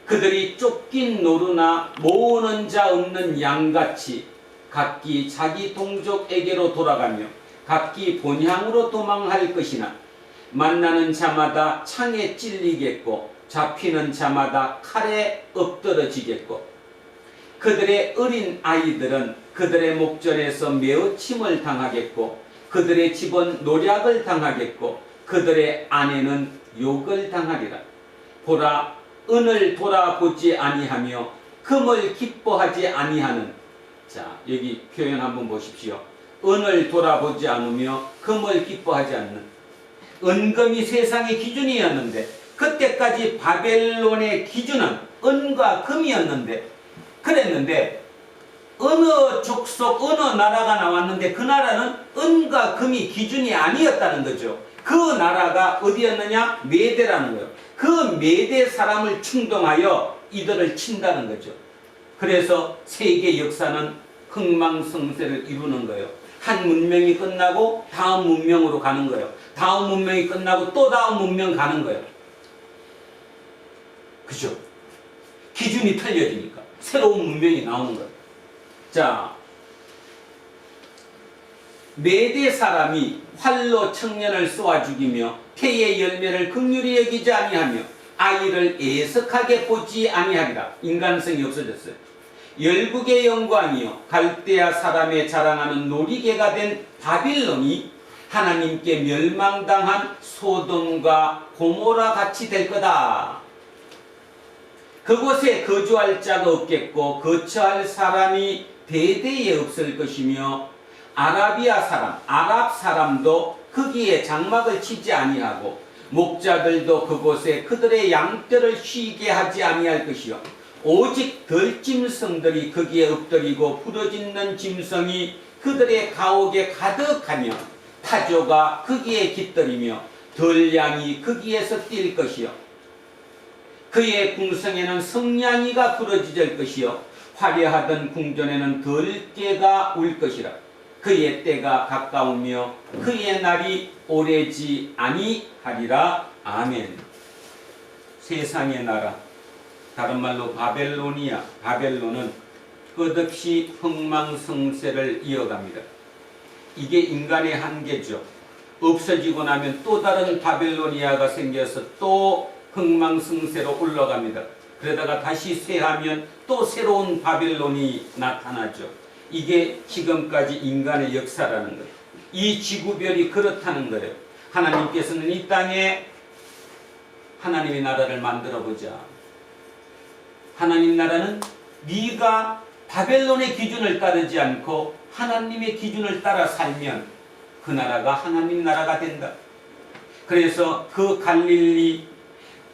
그들이 쫓긴 노루나 모으는 자 없는 양같이 각기 자기 동족에게로 돌아가며 각기 본향으로 도망할 것이나 만나는 자마다 창에 찔리겠고 잡히는 자마다 칼에 엎드러지겠고 그들의 어린 아이들은 그들의 목전에서 메어침을 당하겠고 그들의 집은 노략을 당하겠고 그들의 아내는 욕을 당하리라. 보라, 은을 돌아보지 아니하며 금을 기뻐하지 아니하는. 자, 여기 표현 한번 보십시오. 은을 돌아보지 않으며 금을 기뻐하지 않는. 은금이 세상의 기준이었는데 그때까지 바벨론의 기준은 은과 금이었는데 그랬는데 어느 족속 어느 나라가 나왔는데 그 나라는 은과 금이 기준이 아니었다는 거죠. 그 나라가 어디였느냐? 메대라는 거예요. 그 메대 사람을 충동하여 이들을 친다는 거죠. 그래서 세계 역사는 흥망성쇠를 이루는 거예요. 한 문명이 끝나고 다음 문명으로 가는 거예요. 다음 문명이 끝나고 또 다음 문명 가는 거예요. 그죠? 기준이 틀려지니까 새로운 문명이 나오는 거예요. 자, 메대 사람이 활로 청년을 쏘아 죽이며 태의 열매를 긍휼히 여기지 아니하며 아이를 애석하게 보지 아니하리라. 인간성이 없어졌어요. 열국의 영광이요 갈대아 사람의 자랑하는 놀이개가 된 바빌론이 하나님께 멸망당한 소돔과 고모라 같이 될 거다. 그곳에 거주할 자가 없겠고 거처할 사람이 대대에 없을 것이며 아라비아 사람, 아랍 사람도 거기에 장막을 치지 아니하고 목자들도 그곳에 그들의 양떼를 쉬게 하지 아니할 것이요 오직 들짐승들이 거기에 엎드리고 부러짓는 짐승이 그들의 가옥에 가득하며 타조가 거기에 깃들이며 들량이 거기에서 뛸 것이요 그의 궁성에는 성냥이가 부러지질 것이요 화려하던 궁전에는 들깨가 울 것이라. 그의 때가 가까우며 그의 날이 오래지 아니하리라. 아멘. 세상의 나라, 다른 말로 바벨론이야. 바벨론은 끝없이 흥망성쇠를 이어갑니다. 이게 인간의 한계죠. 없어지고 나면 또 다른 바벨로니아가 생겨서 또 흥망성쇠로 올라갑니다. 그러다가 다시 쇠하면 또 새로운 바벨론이 나타나죠. 이게 지금까지 인간의 역사라는 거예요. 이 지구별이 그렇다는 거예요. 하나님께서는 이 땅에 하나님의 나라를 만들어 보자. 하나님 나라는 네가 바벨론의 기준을 따르지 않고 하나님의 기준을 따라 살면 그 나라가 하나님 나라가 된다. 그래서 그 갈릴리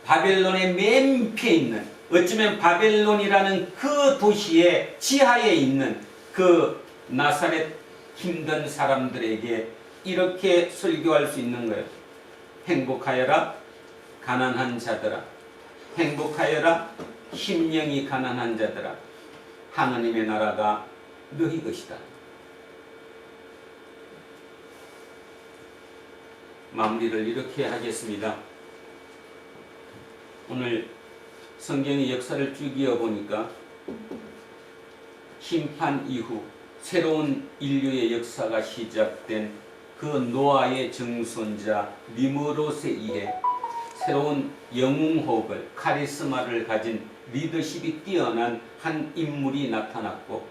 바벨론의 맨 밑에 있는, 어쩌면 바벨론이라는 그 도시의 지하에 있는 그 나사렛 힘든 사람들에게 이렇게 설교할 수 있는 거예요. 행복하여라 가난한 자들아, 행복하여라 심령이 가난한 자들아, 하나님의 나라가 너희 것이다. 마무리를 이렇게 하겠습니다. 오늘 성경의 역사를 쭉 이어보니까 심판 이후 새로운 인류의 역사가 시작된 그 노아의 증손자 니므롯에 의해 새로운 영웅호흡을, 카리스마를 가진 리더십이 뛰어난 한 인물이 나타났고,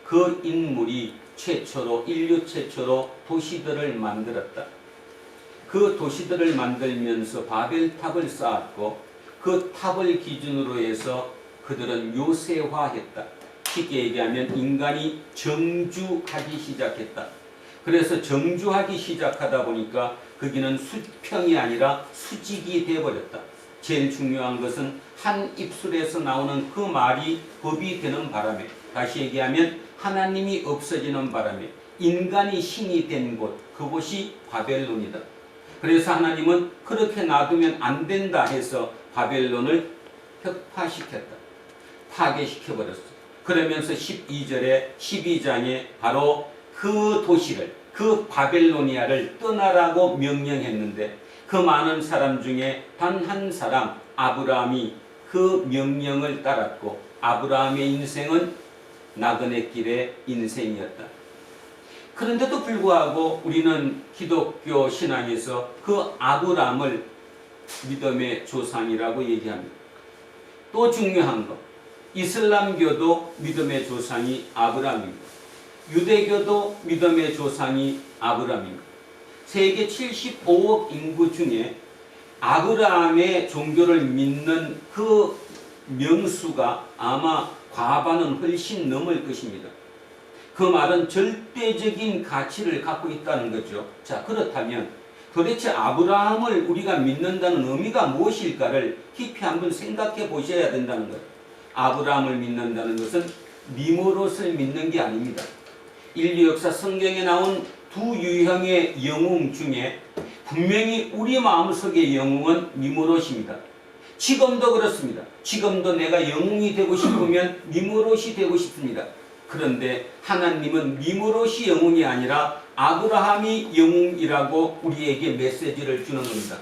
그 인물이 최초로, 인류 최초로 도시들을 만들었다. 그 도시들을 만들면서 바벨탑을 쌓았고, 그 탑을 기준으로 해서 그들은 요새화했다. 쉽게 얘기하면 인간이 정주하기 시작했다. 그래서 정주하기 시작하다 보니까 거기는 수평이 아니라 수직이 되어버렸다. 제일 중요한 것은 한 입술에서 나오는 그 말이 법이 되는 바람에, 다시 얘기하면 하나님이 없어지는 바람에 인간이 신이 된 곳, 그곳이 바벨론이다. 그래서 하나님은 그렇게 놔두면 안 된다 해서 바벨론을 혁파시켰다. 파괴시켜버렸어. 그러면서 12절에 12장에 바로 그 도시를, 그 바벨로니아를 떠나라고 명령했는데, 그 많은 사람 중에 단 한 사람 아브라함이 그 명령을 따랐고, 아브라함의 인생은 나그네 길의 인생이었다. 그런데도 불구하고 우리는 기독교 신앙에서 그 아브라함을 믿음의 조상이라고 얘기합니다. 또 중요한 것, 이슬람교도 믿음의 조상이 아브라함입니다. 유대교도 믿음의 조상이 아브라함입니다. 세계 75억 인구 중에 아브라함의 종교를 믿는 그 명수가 아마 과반은 훨씬 넘을 것입니다. 그 말은 절대적인 가치를 갖고 있다는 거죠. 자, 그렇다면 도대체 아브라함을 우리가 믿는다는 의미가 무엇일까를 깊이 한번 생각해 보셔야 된다는 거예요. 아브라함을 믿는다는 것은 니므롯을 믿는 게 아닙니다. 인류 역사 성경에 나온 두 유형의 영웅 중에 분명히 우리 마음속의 영웅은 니므롯입니다. 지금도 그렇습니다. 지금도 내가 영웅이 되고 싶으면 니므롯이 되고 싶습니다. 그런데 하나님은 니므롯이 영웅이 아니라 아브라함이 영웅이라고 우리에게 메시지를 주는 겁니다.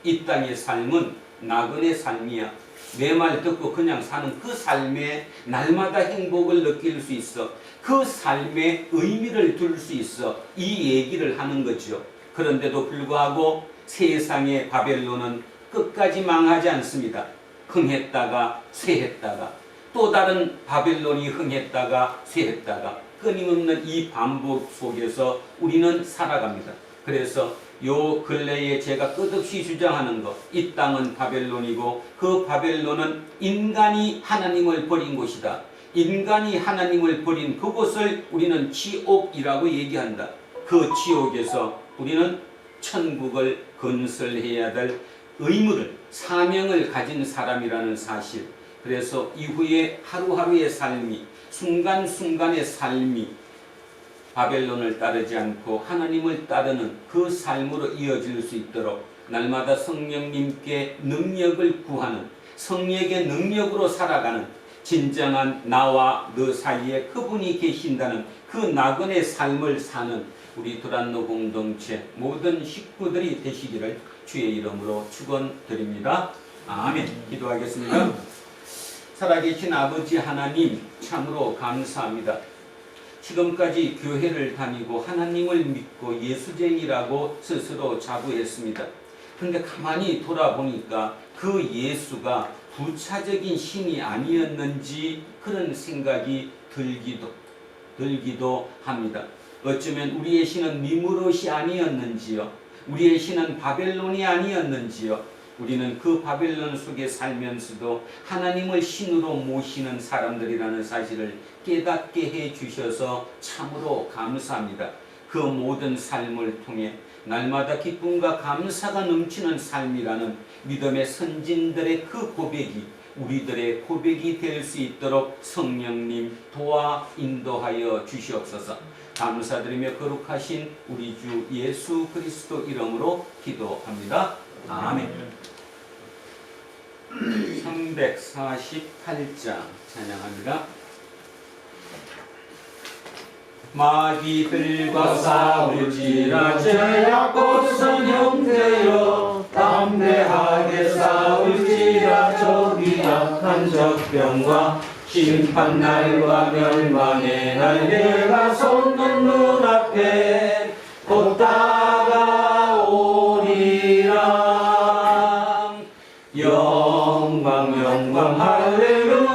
이 땅의 삶은 나그네 삶이야. 내 말 듣고 그냥 사는 그 삶에 날마다 행복을 느낄 수 있어. 그 삶에 의미를 둘 수 있어. 이 얘기를 하는 거죠. 그런데도 불구하고 세상의 바벨론은 끝까지 망하지 않습니다. 흥했다가 쇠했다가 또 다른 바벨론이 흥했다가 쇠했다가 끊임없는 이 반복 속에서 우리는 살아갑니다. 그래서 요 근래에 제가 끝없이 주장하는 것, 이 땅은 바벨론이고 그 바벨론은 인간이 하나님을 버린 곳이다. 인간이 하나님을 버린 그곳을 우리는 지옥이라고 얘기한다. 그 지옥에서 우리는 천국을 건설해야 될 의무를, 사명을 가진 사람이라는 사실. 그래서 이후에 하루하루의 삶이, 순간순간의 삶이 바벨론을 따르지 않고 하나님을 따르는 그 삶으로 이어질 수 있도록 날마다 성령님께 능력을 구하는, 성령의 능력으로 살아가는 진정한 나와 너 사이에 그분이 계신다는 그 나그네 삶을 사는 우리 두란노 공동체 모든 식구들이 되시기를 주의 이름으로 축원드립니다. 아멘. 기도하겠습니다. 살아계신 아버지 하나님, 참으로 감사합니다. 지금까지 교회를 다니고 하나님을 믿고 예수쟁이라고 스스로 자부했습니다. 그런데 가만히 돌아보니까 그 예수가 부차적인 신이 아니었는지 그런 생각이 들기도 합니다. 어쩌면 우리의 신은 미무롯이 아니었는지요, 우리의 신은 바벨론이 아니었는지요. 우리는 그 바벨론 속에 살면서도 하나님을 신으로 모시는 사람들이라는 사실을 깨닫게 해 주셔서 참으로 감사합니다. 그 모든 삶을 통해 날마다 기쁨과 감사가 넘치는 삶이라는 믿음의 선진들의 그 고백이 우리들의 고백이 될 수 있도록 성령님 도와 인도하여 주시옵소서. 감사드리며 거룩하신 우리 주 예수 그리스도 이름으로 기도합니다. 아멘. 348장 찬양합니다. 마귀들과 싸울지라 제약꽃은 형제여, 담대하게 싸울지라 저기 약한 적병과 심판날과 멸망의 날 내가 솟는 눈앞에 곧 다가오리라. 영광 영광 할렐루야,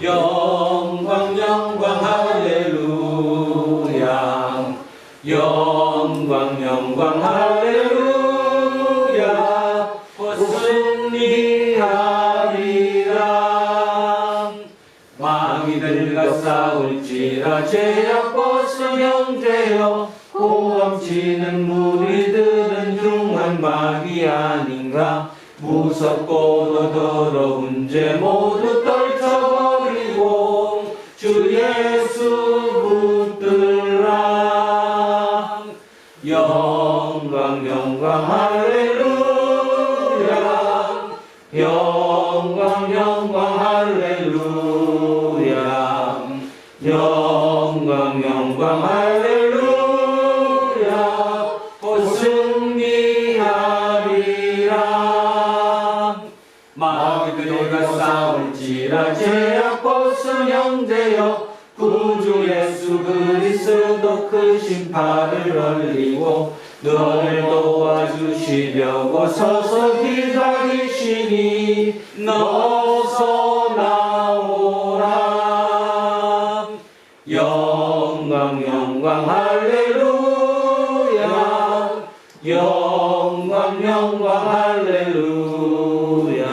영광 영광 할렐루야, 영광 영광 할렐루야. 곧 승리하리라. 마귀들과 싸울지라 제약꽃은 형제여, 호함치는 무리들은 중한 마귀 아닌가. 무섭고도 더러운 죄 모두 떨쳐버리고 주 예수 붙들라. 영광 영광 할렐루야, 영광 영광 할렐루야, 영광 영광 할렐루야. 곧 승리하리라. 마귀들과 싸울지라 제약꽃은 형제여, 구주 예수 그리스도 크신 팔을 올리고 너를 도와주시려고 서서 기다리시니 너서 나오라. 영광 영광 할렐루야, 영광 영광 할렐루야,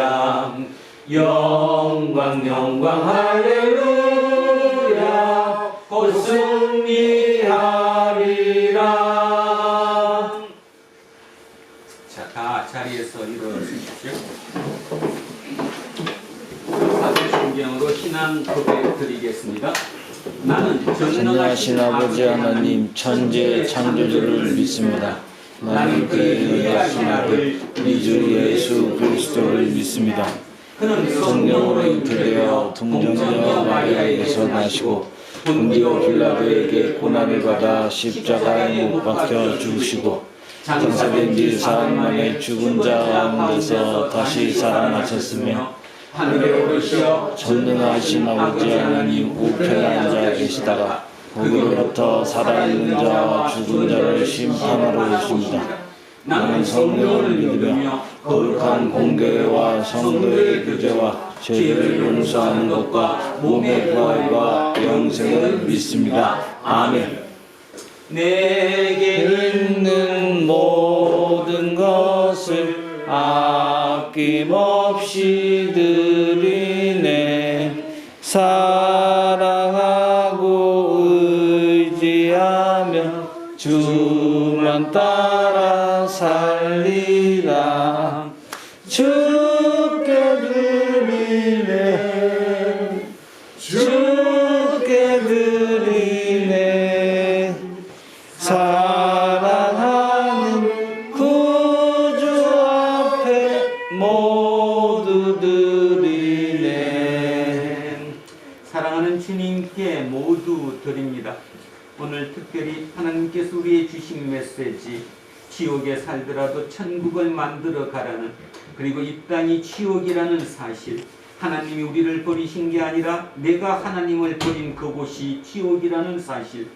영광 영광 할렐루야. 곧 승리하리라. 자, 다 자리에서 일어서십시오. 사도신경으로 신앙 고백 드리겠습니다. 나는 전능하신 아버지 하나님 천지의 창조주를 믿습니다. 나는 그의 의하신 아들 우리 주 예수 그리스도를 믿습니다. 그는 성령으로 잉태되어 동정녀 마리아에게서 나시고 본디오 빌라도에게 고난을 받아 십자가에 못 박혀 죽으시고 장사된 지 사흘 만에 죽은 자 가운데서 다시 살아나셨으며 하늘에 오르시어 전능하신 아버지 하나님 우편에 앉아 계시다가 거기로부터 살아있는 자와 죽은 자를 심판하러 오십니다. 나는 성령을 믿으며 거룩한 공교회와 성도의 교제와 죄를 용서하는 것과 몸의 부활과 영생을 믿습니다. 아멘. 내게 있는 모든 것을 아낌없이 드리네. 사랑하고 의지하며 주만 따라 살리라. 주께 드리네, 주께 드리네. 사랑하는 구주 앞에 모두 드리네. 오늘 특별히 하나님께서 우리의 주신 메시지, 지옥에 살더라도 천국을 만들어 가라는, 그리고 이 땅이 지옥이라는 사실, 하나님이 우리를 버리신 게 아니라 내가 하나님을 버린 그곳이 지옥이라는 사실,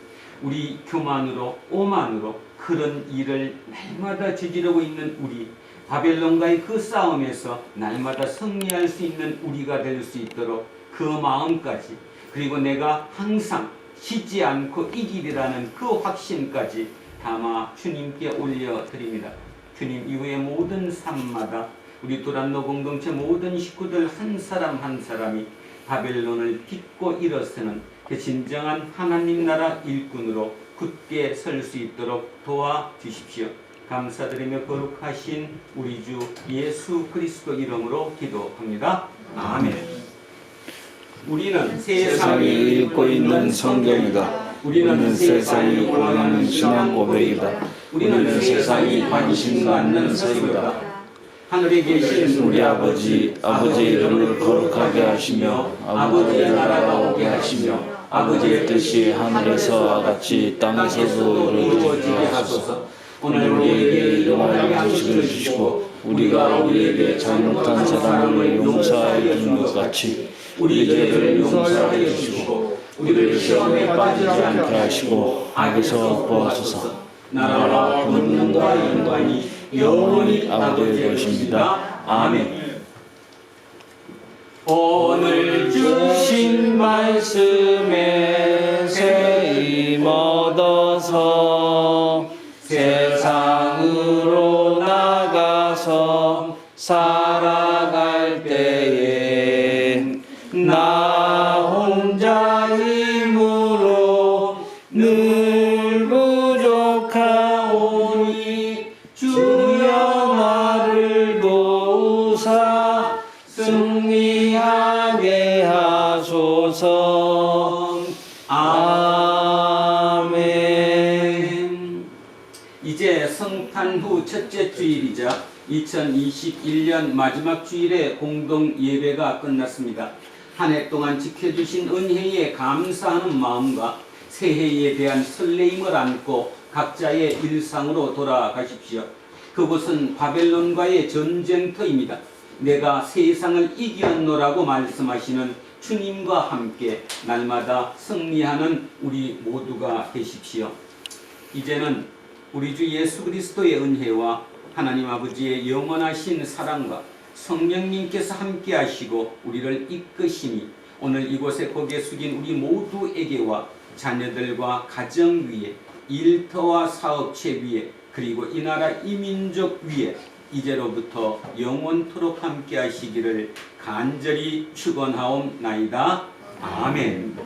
우리 교만으로 오만으로 그런 일을 날마다 저지르고 있는 우리, 바벨론과의 그 싸움에서 날마다 승리할 수 있는 우리가 될 수 있도록 그 마음까지, 그리고 내가 항상 지지 않고 이기리라는 그 확신까지 담아 주님께 올려드립니다. 주님 이후의 모든 삶마다 우리 도란노 공동체 모든 식구들 한 사람 한 사람이 바벨론을 딛고 일어서는 그 진정한 하나님 나라 일꾼으로 굳게 설 수 있도록 도와주십시오. 감사드리며 거룩하신 우리 주 예수 그리스도 이름으로 기도합니다. 아멘. 우리는 세상이 읽고 있는 성경이다. 우리는 세상이 원하는 신앙 고백이다. 우리는 세상이 관심 갖는 서유다. 하늘에 계신 우리 아버지, 아버지의 이름을 거룩하게 하시며 아버지의 나라가 오게 하시며 아버지의 뜻이 하늘에서와 같이 땅에서도 이루어지게 하소서. 오늘 우리에게 일용할 양식을 주시고 우리가 우리에게 잘못한 사람을 용서하여 준 것 같이 우리 죄를 용서하여 주시고 우리를 시험에 빠지지 않게 하시고 악에서 구하소서. 나라와 권능과 영광이 영원히 아버지의 것입니다. 아멘. 오늘 주신 말씀에 세임 얻어서 세상으로 나가서 살아갈 때에 나 혼자 힘으로 늘 부족하오니 주여 나를 도우사 승리하게 하소서. 아멘. 이제 성탄 후 첫째 주일이자 2021년 마지막 주일의 공동 예배가 끝났습니다. 한 해 동안 지켜주신 은혜에 감사하는 마음과 새해에 대한 설레임을 안고 각자의 일상으로 돌아가십시오. 그곳은 바벨론과의 전쟁터입니다. 내가 세상을 이기었노라고 말씀하시는 주님과 함께 날마다 승리하는 우리 모두가 되십시오. 이제는 우리 주 예수 그리스도의 은혜와 하나님 아버지의 영원하신 사랑과 성령님께서 함께 하시고 우리를 이끄시니 오늘 이곳에 고개 숙인 우리 모두에게와 자녀들과 가정 위에, 일터와 사업체 위에, 그리고 이 나라 이 민족 위에 이제로부터 영원토록 함께 하시기를 간절히 축원하옵나이다. 아멘.